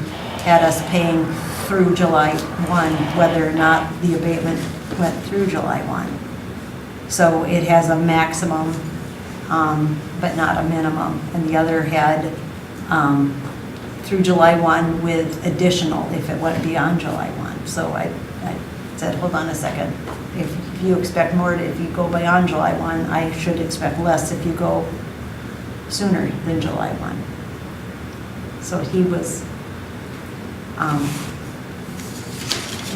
had us paying through July 1, whether or not the abatement went through July 1. So it has a maximum, but not a minimum. And the other had through July 1 with additional if it went beyond July 1. So I said, hold on a second. If you expect more, if you go beyond July 1, I should expect less if you go sooner than July 1. So he was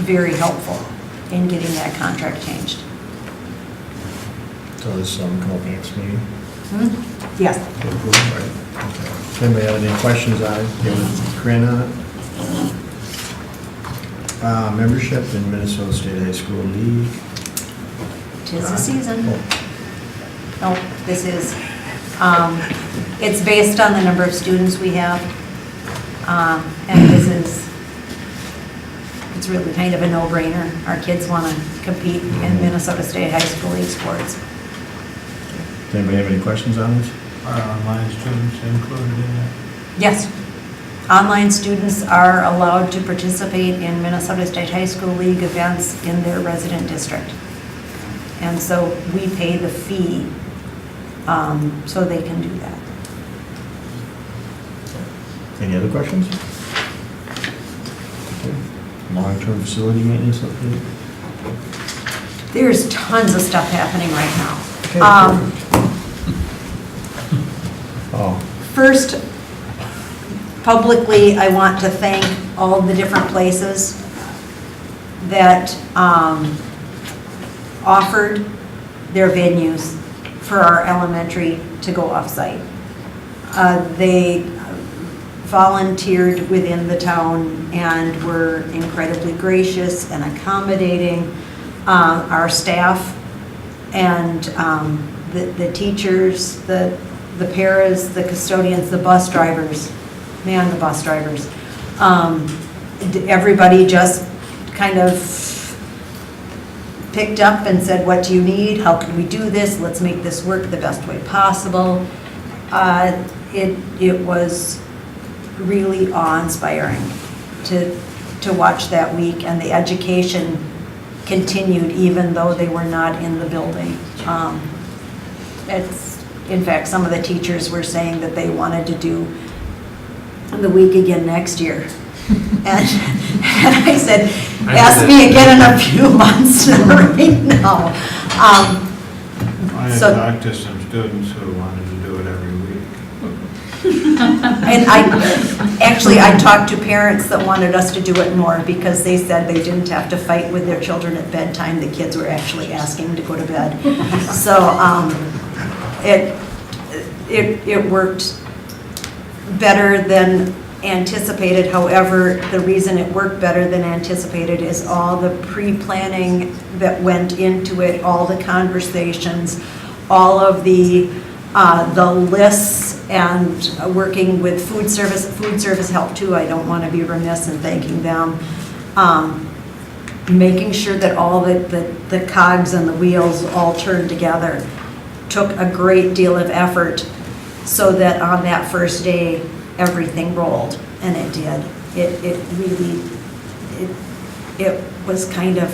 very helpful in getting that contract changed. So this come up next meeting? Yes. Right. Okay. Does anybody have any questions on it? Give Corinne on it. Membership in Minnesota State High School League. 'Tis the season. No, this is, it's based on the number of students we have. And this is, it's really kind of a no-brainer. Our kids want to compete in Minnesota State High School League sports. Does anybody have any questions on this? Are online students included in that? Yes. Online students are allowed to participate in Minnesota State High School League events in their resident district. And so we pay the fee so they can do that. Any other questions? Okay. Long-term facility maintenance update? There's tons of stuff happening right now. Okay, Oh, First, publicly, I want to thank all the different places that offered their venues for our elementary to go off-site. volunteered within the town and were incredibly gracious and accommodating. Our staff and the teachers, the paras, the custodians, the bus drivers, man, the bus drivers. Everybody just kind of picked up and said, what do you need? How can we do this? Let's make this work the best way possible. It was really awe-inspiring to watch that week, and the education continued even though they were not in the building. In fact, some of the teachers were saying that they wanted to do the week again next year. And I said, ask me again in a few months right now. I had So- talked to some students who wanted to do it every week. And I talked to parents that wanted us to do it more because they said they didn't have to fight with their children at bedtime. The kids were actually asking to go to bed. So it worked better than anticipated. However, the reason it worked better than anticipated is all the pre-planning that went into it, all the conversations, all of the lists, and working with food service. Food service helped too. I don't want to be remiss in thanking them. Making sure that all the cogs and the wheels all turned together took a great deal of effort, so that on that first day, everything rolled, and it did. It was kind of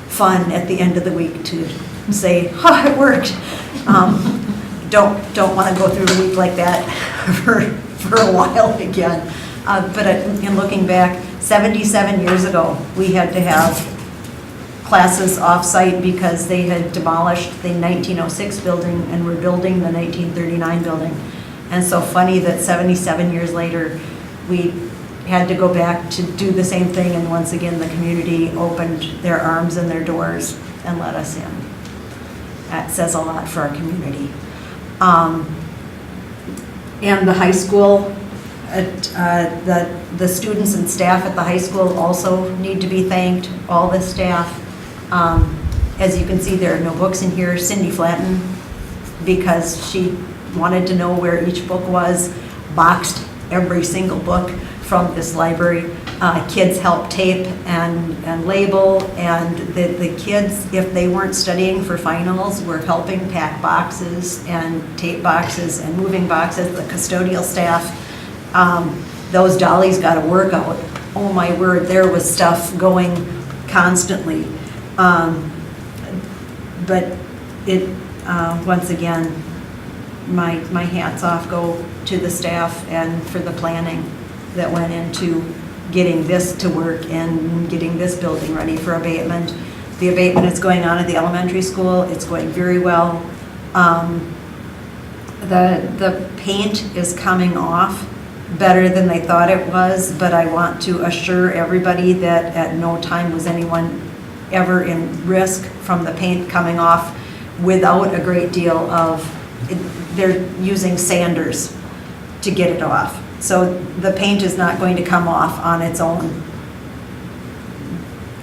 fun at the end of the week to say, oh, it worked. Don't want to go through a week like that for a while again. But in looking back, 77 years ago, we had to have classes off-site because they had demolished the 1906 building and were building the 1939 building. And so funny that 77 years later, we had to go back to do the same thing, and once again, the community opened their arms and their doors and let us in. That says a lot for our community. And the high school, the students and staff at the high school also need to be thanked, all the staff. As you can see, there are no books in here. Cindy Flatton, because she wanted to know where each book was, boxed every single book from this library. Kids helped tape and label, and the kids, if they weren't studying for finals, were helping pack boxes and tape boxes and moving boxes. The custodial staff, those dollies got a workout. Oh my word, there was stuff going constantly. But once again, my hats off go to the staff and for the planning that went into getting this to work and getting this building ready for abatement. The abatement is going on at the elementary school. It's going very well. The paint is coming off better than they thought it was, but I want to assure everybody that at no time was anyone ever in risk from the paint coming off without a great deal of, they're using sanders to get it off. So the paint is not going to come off on its own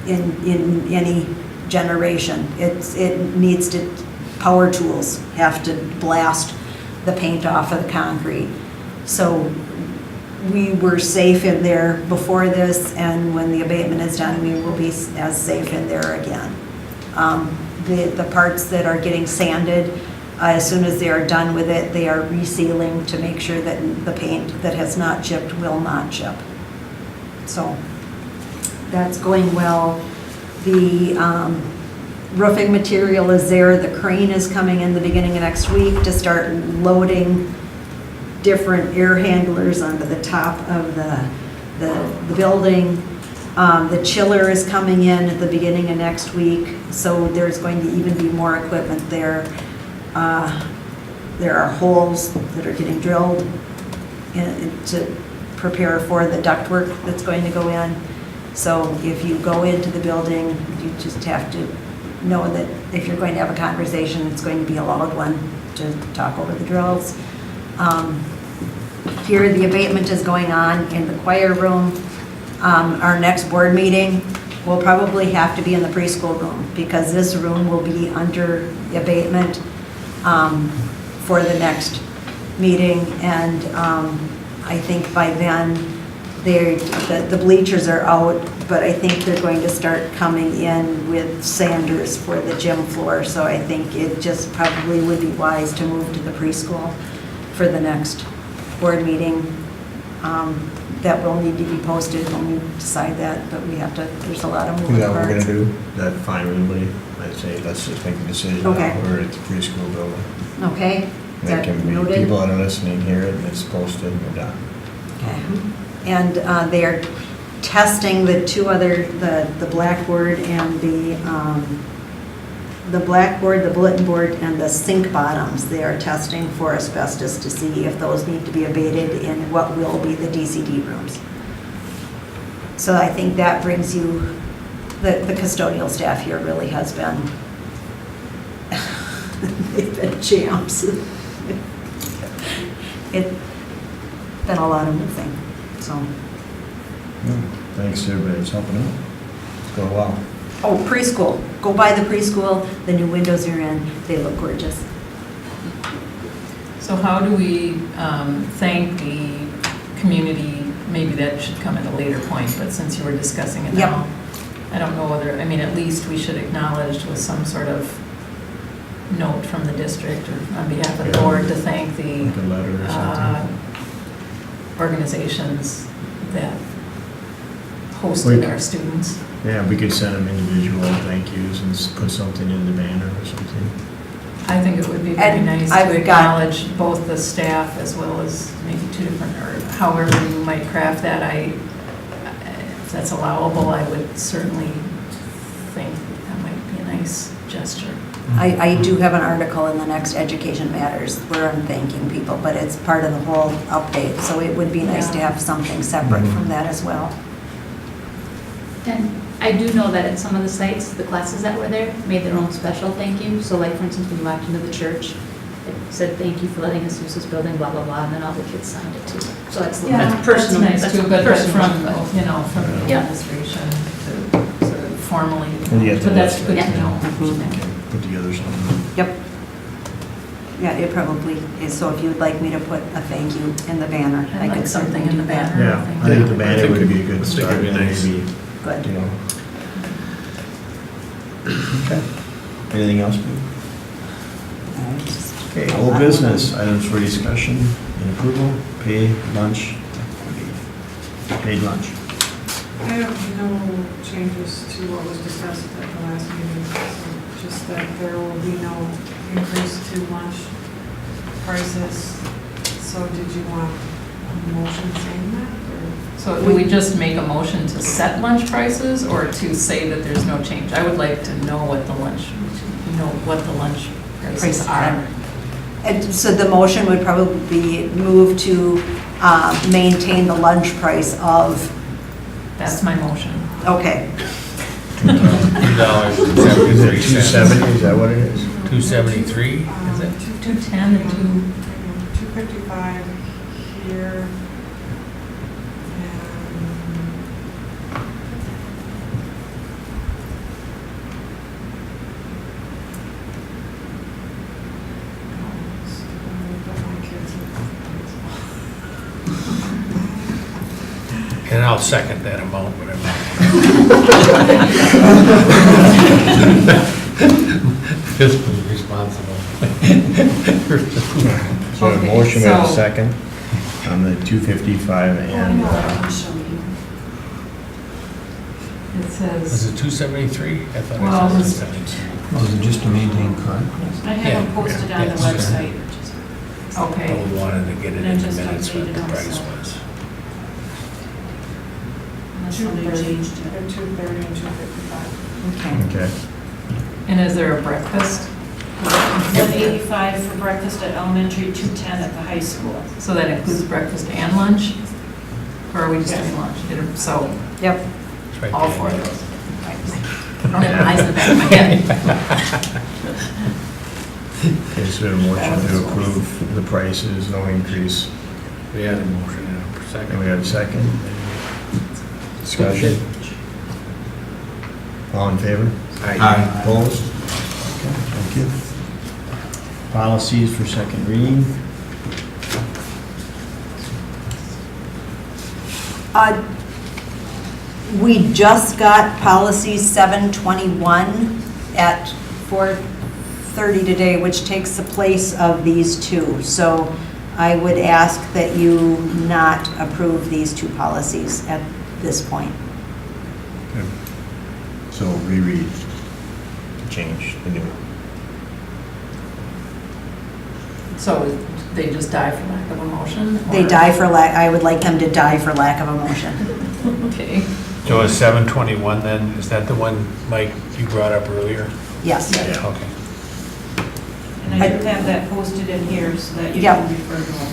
in any generation. It needs to, power tools have to blast the paint off of the concrete. So we were safe in there before this, and when the abatement is done, we will be as safe in there again. The parts that are getting sanded, as soon as they are done with it, they are resealing to make sure that the paint that has not chipped will not chip. So that's going well. The roofing material is there. The crane is coming in the beginning of next week to start loading different air handlers onto the top of the building. The chiller is coming in at the beginning of next week, so there's going to even be more equipment there. There are holes that are getting drilled to prepare for the ductwork that's going to go in. So if you go into the building, you just have to know that if you're going to have a conversation, it's going to be a loud one to talk over the drills. here, the abatement is going on in the choir room. Our next board meeting will probably have to be in the preschool room, because this room will be under abatement for the next meeting, and I think by then, the bleachers are out, but I think they're going to start coming in with sanders for the gym floor, so I think it just probably would be wise to move to the preschool for the next board meeting. That will need to be posted when we decide that, but we have to, there's a lot of Is moving that what we're parts. gonna do? Is that fine with everybody? I'd say let's just make a decision now, Okay. we're at the preschool building. Okay? Is That that can be, noted? people that are listening here, it's posted, we're done. Okay. And they are testing the two other, the blackboard and the blackboard, the bulletin board, and the sink bottoms. They are testing for asbestos to see if those need to be abated in what will be the DCD rooms. So I think that brings you, the custodial staff here really has been, they've been champs. It's been a lot of moving, so. Thanks to everybody that's helping out. It's going well. Oh, preschool. Go by the preschool. The new windows are in. They look gorgeous. So how do we thank the community? Maybe that should come at a later point, but since you were discussing it Yep. now, I don't know whether, I mean, at least we should acknowledge with some sort of note from the district or on behalf of the board to thank the Like a letter or something. organizations that hosted our students. Yeah, we could send them individual thank yous and put something in the banner or something. I think it would be very And nice I've to got- acknowledge both the staff as well as maybe two different, or however you might craft that. If that's allowable, I would certainly think that might be a nice gesture. I do have an article in the next Education Matters where I'm thanking people, but it's part of the whole update. So it would be nice to have something separate from that as well. And I do know that at some of the sites, the classes that were there made their own special thank you. So like, for instance, when you walked into the church, it said, thank you for letting us use this building, blah, blah, blah, and then all the kids signed it too. So that's personal. That's nice too, but that's personal, from, but- you know, from the Yeah. administration to sort of formally, And you have to but that's list good it, to know. Okay, put together something. Yep. Yeah, it probably is. So if you'd like me to put a thank you in the banner, I I'd could like something certainly in do the that. banner. Yeah, I think the banner think would it- be a good I think start. it'd be and nice. maybe, Good. you know. Okay. Anything else, Pete? Okay, old business, items for discussion and approval, paid lunch, paid lunch. I have no changes to what was discussed at the last meeting, so just that there will be no increase to lunch prices. So did you want a motion saying that, or? So do we just make a motion to set lunch prices or to say that there's no change? I would like to know what the lunch prices are. And so the motion would probably be move to maintain the lunch price of, That's my motion. okay, $2.73. Is it 270, is that what it is? 273, is it? 210 and 255 here. And I'll second that amount, whatever. Fiscally responsible. So a Okay, motion with a so- second on the 255 and, It Was says, it 273? I thought Well, I it said was- 273. Was it just to maintain current? I have Yeah, them posted yeah, on the yes. website. okay. But we wanted to get it And in the just minutes what the updated price also. was. Unless somebody changed it. They're 230 and 255. okay. okay. And is there a breakfast? 185 for breakfast at elementary, 210 at the high school. So that includes breakfast and lunch? Or are we just doing lunch? So, Yep. It's right all there. four of those. I don't have eyes in the back of my head. Okay, so a motion to approve the prices, no increase We had a motion and a And second. we have a second. Discussion. All in favor? Aye. Opposed? Okay, thank you. Policies for second reading. We just got policy 721 at 4:30 today, which takes the place of these two. So I would ask that you not approve these two policies at this point. Okay. So reread, change the new. So they just die for lack of a motion? They or- die for lack, I would like them to die for lack of a motion. Okay. So is 721 then, is that the one, Mike, you brought up earlier? Yes. Yeah. Okay. And I do have that posted in here so that you Yeah. can refer to them.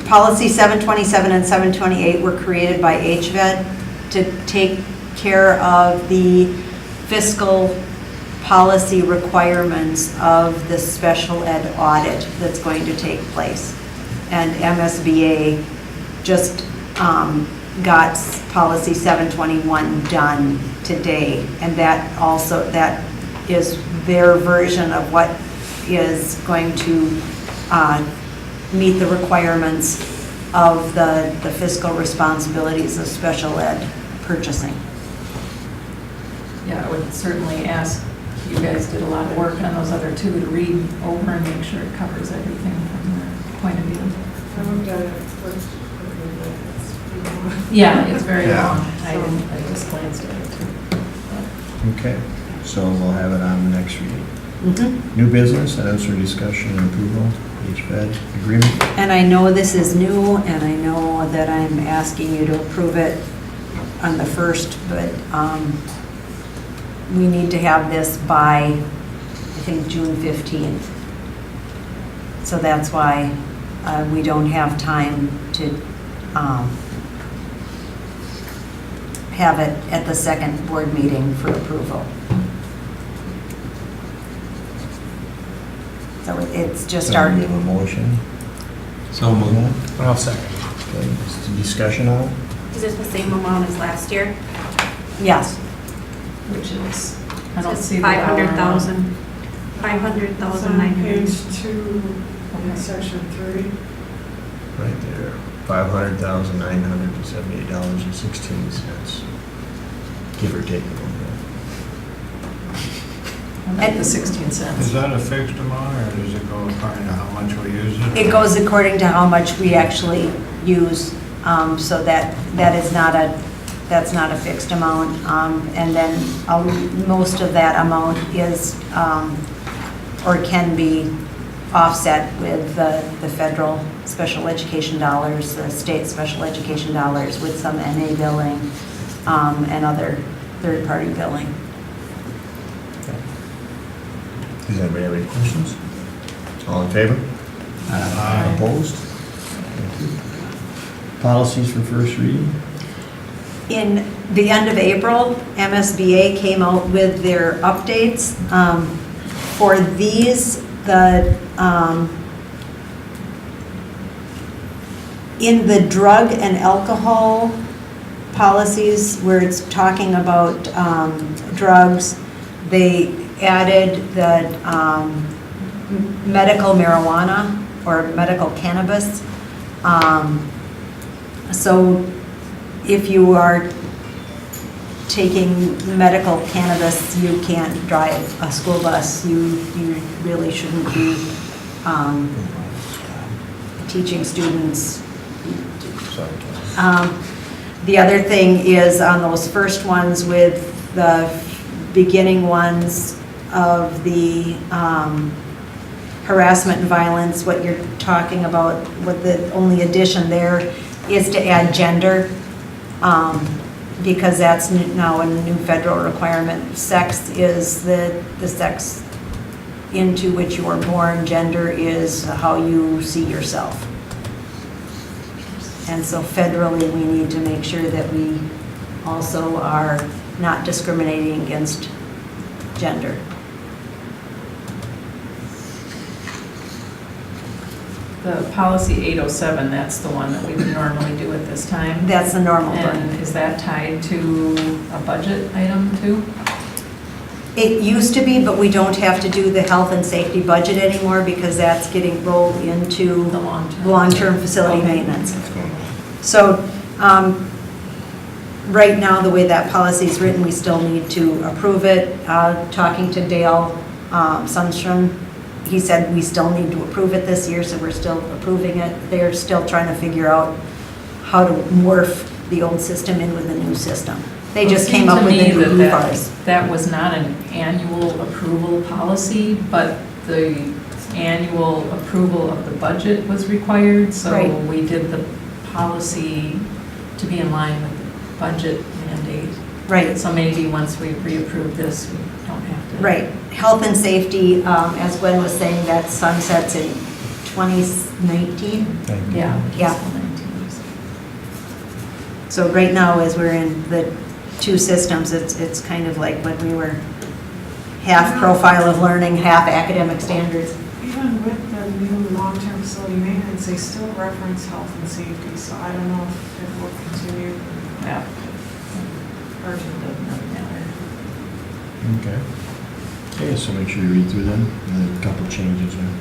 Policy 727 and 728 were created by HVED to take care of the fiscal policy requirements of the special ed audit that's going to take place. And MSBA just got policy 721 done today. And that is their version of what is going to meet the requirements of the fiscal responsibilities of special ed purchasing. Yeah, I would certainly ask, you guys did a lot of work on those other two to read over and make sure it covers everything from their point of view. I looked at it first. Yeah, it's very Yeah. long. I just glanced at it too. Okay, so we'll have it on the next reading. Mhm. New business, items for discussion and approval, HVAC agreement. And I know this is new, and I know that I'm asking you to approve it on the first, but we need to have this by, I think, June 15th. So that's why we don't have time to have it at the second board meeting for approval. So it's just So our, we have a motion. So moved. I'll second. Okay, is the discussion on it? Is it the same amount as last year? yes. Which is, I don't It's see the dollar amount. 500,000. It's on 500,900. page 2, in section 3. Right there, $500,978.16, give or take a little bit. At the 16 Is cents. that a fixed amount, or does it go according to how much we use it? It goes according to how much we actually use, so that's not a fixed amount. And then most of that amount is, or can be offset with the federal special education dollars, the state special education dollars, with some NA billing and other third-party billing. Does anybody have any questions? All in favor? Aye. Opposed? Thank you. Policies for first reading? In the end of April, MSBA came out with their updates. For these, in the drug and alcohol policies, where it's talking about drugs, they added the medical marijuana or medical cannabis. So if you are taking medical cannabis, you can't drive a school bus. You really shouldn't be teaching students. Sorry. The other thing is on those first ones with the beginning ones of the harassment and violence, what you're talking about, what the only addition there is to add gender, because that's now a new federal requirement. Sex is the sex into which you are born. Gender is how you see yourself. And so federally, we need to make sure that we also are not discriminating against gender. The policy 807, that's the one that we would normally do at this time. That's the normal one. And is that tied to a budget item too? It used to be, but we don't have to do the health and safety budget anymore because that's getting rolled into The long-term. long-term facility Okay. maintenance. What's going on? So, right now, the way that policy is written, we still need to approve it. Talking to Dale Sundstrom, he said we still need to approve it this year, so we're still approving it. They're still trying to figure out how to morph the old system in with the new system. They just came up with the new blue bars. That was not an annual approval policy, but the annual approval of the budget was required. So Right. we did the policy to be in line with the budget mandate. Right. So maybe once we reapprove this, we don't have to. Right. Health and safety, as Gwen was saying, that sunsets in 2019. Yeah. Yeah. fiscal 19. So right now, as we're in the two systems, it's kind of like when we were half profile of learning, half academic standards. Even with the new long-term facility maintenance, they still reference health and safety, so I don't know if it will continue. Yeah. Version doesn't really matter. Okay. Okay, so make sure you read through them, and then a couple changes there.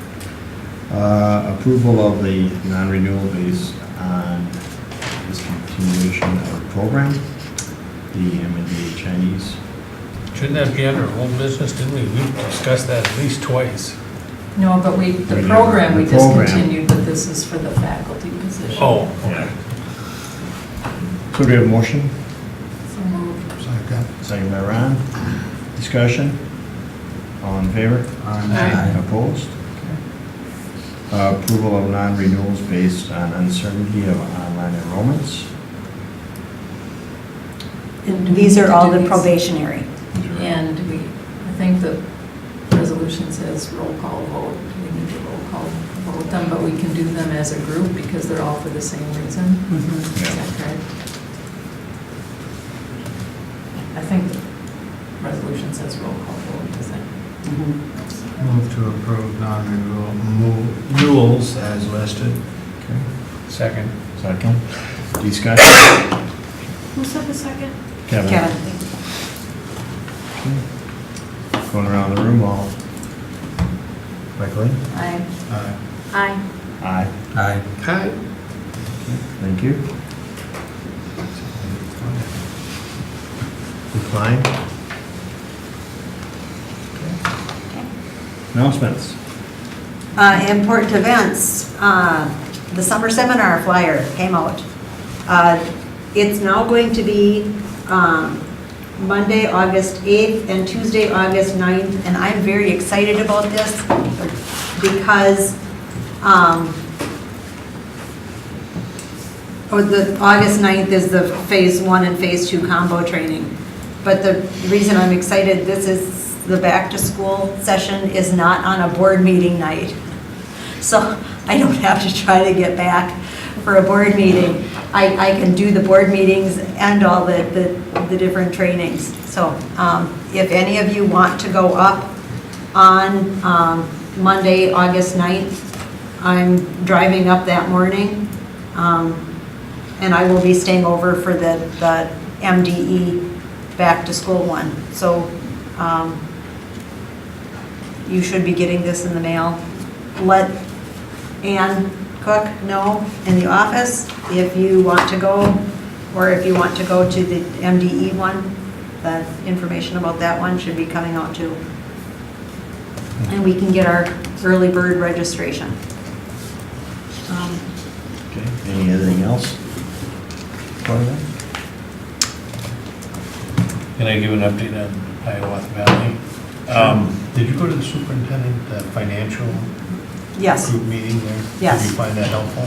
Approval of the non-renewal based on discontinuation of program, the M&D Chinese. Shouldn't that be under old business, didn't we? We discussed that at least twice. No, but the never- program we the program. discontinued, but this is for the faculty position. Oh, Yeah. So do we have a motion? So moved. Second by Ron. Discussion? All in favor? Aye. Opposed? Approval of non-renewals based on uncertainty of online enrollments. And these are all the probationary. And I think the resolution says roll call vote. We need to roll call vote them, but we can do them as a group because they're all for the same reason. Is that correct? I think the resolution says roll call vote, does it? Move to approve non-renewals as listed. Okay. second. Second. Discussion? Who said the second? Kevin? Kevin? Going around the room, all. Quickly? Aye. Aye. Aye. Aye. Hi. Thank you. Decline? Announcements? Important events, the summer seminar flyer came out. It's now going to be Monday, August 8th and Tuesday, August 9th, and I'm very excited about this because the August 9th is the phase 1 and phase 2 combo training. But the reason I'm excited, this is the back to school session is not on a board meeting night. So I don't have to try to get back for a board meeting. I can do the board meetings and all the different trainings. So if any of you want to go up on Monday, August 9th, I'm driving up that morning. And I will be staying over for the MDE back to school one. So you should be getting this in the mail. Let Ann Cook know in the office if you want to go, or if you want to go to the MDE one. The information about that one should be coming out too. And we can get our early bird registration. Okay, anything else? Part of that? Can I give an update on Hiawatha Valley? Did you go to the superintendent financial Yes, group meeting there? Yes. Did you find that helpful?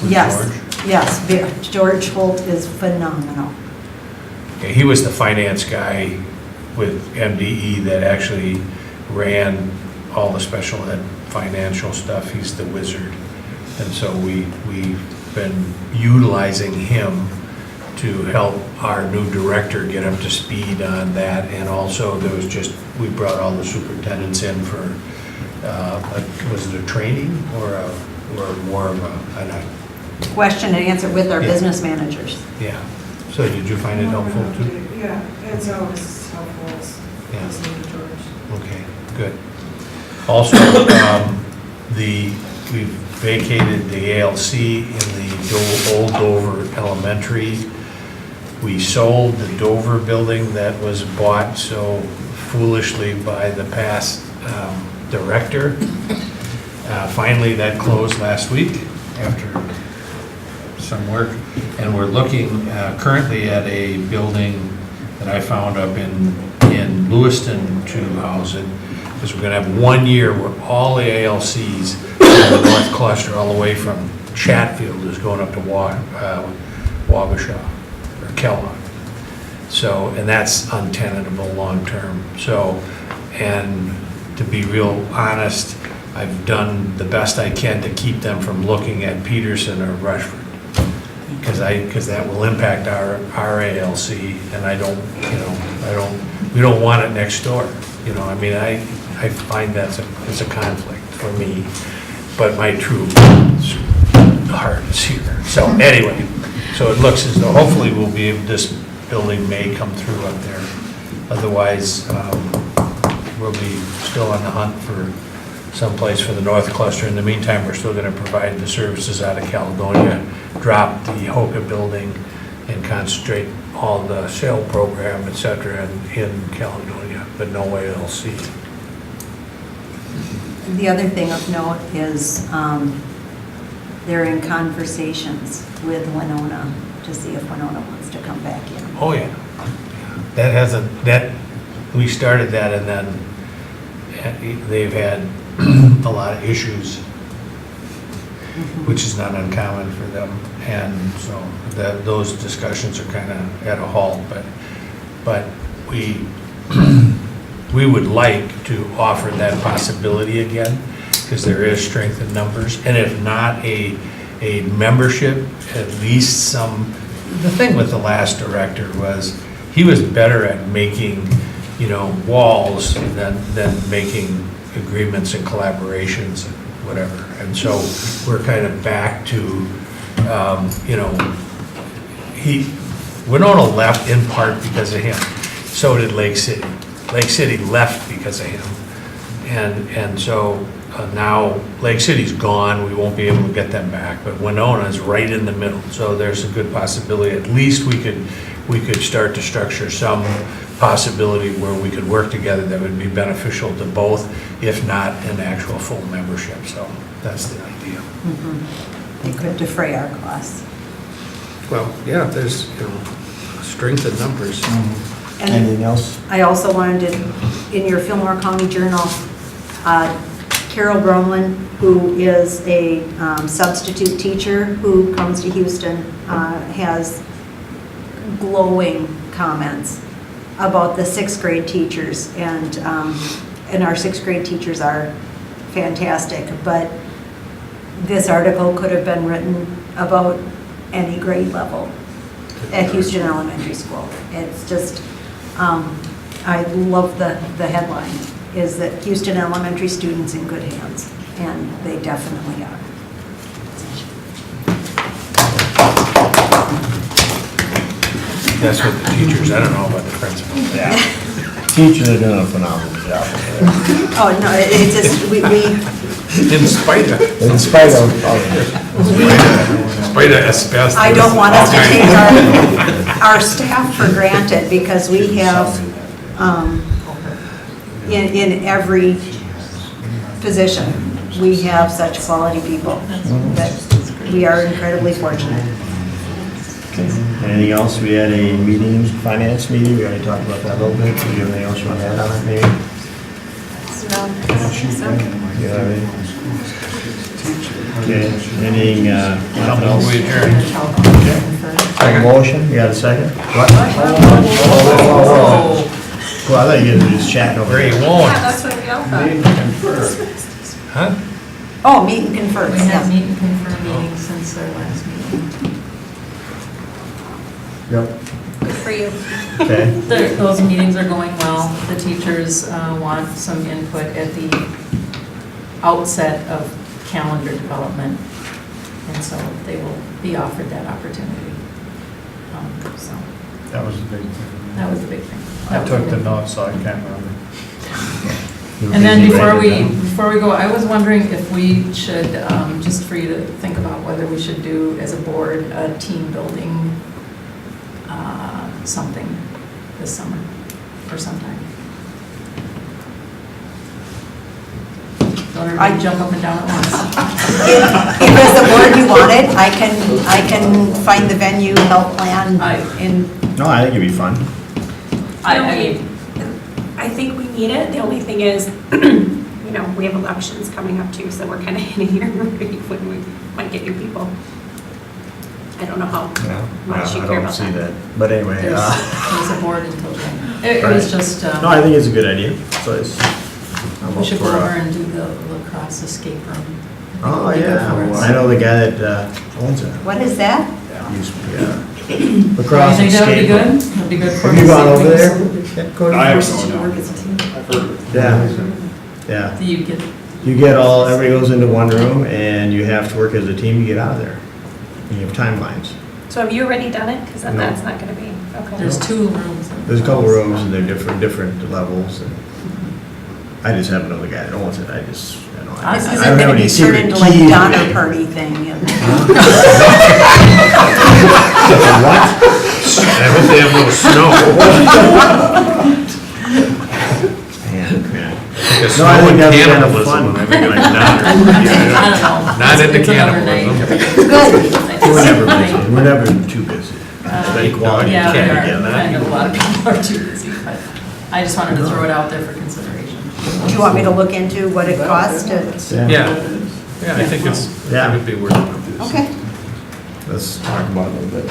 With yes, George? yes. George Holt is phenomenal. Okay, he was the finance guy with MDE that actually ran all the special ed financial stuff. He's the wizard. And so we've been utilizing him to help our new director get up to speed on that. And also there was we brought all the superintendents in for, was it a training or or more of a, Question and answer with our Yeah. business managers. yeah. So did you find it helpful too? Yeah, it's always helpful as Yeah. listening to George. Okay, good. Also, we vacated the ALC in the old Dover Elementary. We sold the Dover building that was bought so foolishly by the past director. Finally, that closed last week after some work. And we're looking currently at a building that I found up in Lewiston to house it. Because we're gonna have 1 year where all the ALCs in the North Cluster, all the way from Chatfield, is going up to Wabasha or Kellogg. So, and that's untenable long-term. So, and to be real honest, I've done the best I can to keep them from looking at Peterson or Rushford. Because that will impact our ALC, and we don't want it next door. You know, I mean, I find it's a conflict for me, but my true heart is here. So anyway, so it looks as though hopefully this building may come through up there. Otherwise, we'll be still on the hunt for someplace for the North Cluster. In the meantime, we're still going to provide the services out of Caledonia, drop the HOCA building, and concentrate all the sale program, et cetera, in Caledonia, but no ALC. The other thing of note is they're in conversations with Winona to see if Winona wants to come back in. Oh, yeah. We started that, and then they've had a lot of issues, which is not uncommon for them. And so those discussions are kind of at a halt, but we would like to offer that possibility again, because there is strength in numbers. And if not a membership, at least some, the thing with the last director was, he was better at making, walls than making agreements and collaborations and whatever. And so we're kind of back to, Winona left in part because of him. So did Lake City. Lake City left because of him. And so now Lake City's gone, we won't be able to get them back, but Winona's right in the middle. So there's a good possibility, at least we could start to structure some possibility where we could work together that would be beneficial to both, if not an actual full membership. So that's the idea. They could defray our costs. Well, yeah, there's, strength in numbers. And Anything else? I also wanted to, in your Fillmore County Journal, Carol Bromlin, who is a substitute teacher who comes to Houston, has glowing comments about the sixth grade teachers, and our sixth grade teachers are fantastic, but this article could have been written about any grade level at Houston Elementary School. It's just, I love the headline, is that Houston Elementary students in good hands, and they definitely are. That's what the teachers, I don't know about the principals. Yeah. Teachers are doing a phenomenal job. Oh, no, it's just, we In spite of asbestos. I don't want us to take our staff for granted, because we have, in every position, we have such quality people that we are incredibly fortunate. Anything else? We had a meeting, finance meeting, we already talked about that a little bit. Do you have anything else you want to add on it, maybe? You have anything? Okay, anything, nothing else? We adjourn. A motion, you got a second? What? Well, I thought you guys were just chatting over Very there. warm. That's what we all thought. Huh? Oh, meet and confer, We have yes. meet and confirm meetings since our last meeting. Yep. Good for you. Okay. Those meetings are going well. The teachers want some input at the outset of calendar development. And so they will be offered that opportunity. So That was the big thing. that was the big thing. I took the notes, so I can't remember. And then before we go, I was wondering if we should, just for you to think about whether we should do, as a board, a team building something this summer or sometime. Don't everybody jump up and down at once. If as the board you want it, I can find the venue, help plan in, No, I think it'd be fun. I think we need it. The only thing is, you know, we have elections coming up too, so we're kind of in a year when we might get new people. I don't know how much you I care don't about see that. that, but anyway. There's a board until January. It was just, No, I think it's a good idea, so it's. we should go over and do the lacrosse escape room. Oh, They go yeah, for us. I know the guy that owns it. what is that? Used to be, You lacrosse think that would be escape. good? That'd be good for Have you us. gone over there? Yeah, Cody? I have Should you no, work as a team? I've heard of it. Yeah, Do you get, you get everybody goes into one room and you have to work as a team to get out of there. And you have timelines. So have you already done it? Because then No. that's not going to be, okay. there's 2 rooms. There's a couple rooms and they're different levels. And I just happen to know the guy that owns it. I just, you know. This This I isn't don't have gonna any be turned secret into like keys. Donner Party thing. What? I hope they have no snow. Man. Because No, I snow think and that'd be kind of cannibalism, fun. I think like I Donner. don't know. Not into It's another night. cannibalism. We're never busy. We're never too busy. Thank God you Yeah, we can't are. get I know a that. lot of people are too busy, but I just wanted to throw it out there for consideration. Do you want me to look into what it costs to, Yeah, I think it's, Yeah. it'd be worth it. okay. Let's talk about it a little bit.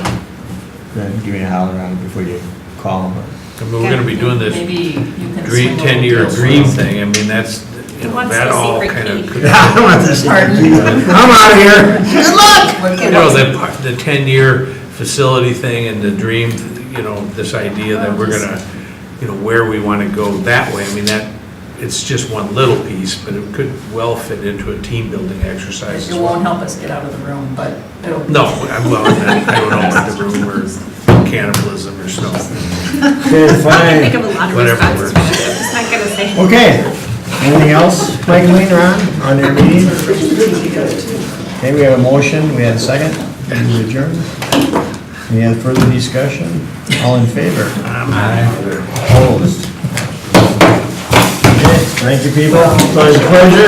Then give me a holler on it before you call them. I mean, we're gonna be doing this Maybe you can. dream, swing a 10-year little dream deal for us. thing, I mean, that's, you know, What's that the all secret kind key? of. I don't want this. Pardon? I'm out of here. Good luck. You know, the 10-year facility thing and the dream, you know, this idea that we're gonna, you know, where we wanna go that way, I mean, that, it's just one little piece, but it could well fit into a team building exercise as It won't well. help us get out of the room, but it'll. No, I don't know about the room or cannibalism or snow. Okay, I can fine. think of a lot of Whatever responses, works. but I'm just not going to say. Okay, anything else, Michaeline, Ron, on your meeting? Okay, we have a motion, we had a second, we adjourn. Any other further discussion? All in favor? Opposed? Okay, thank you, people, it was a pleasure.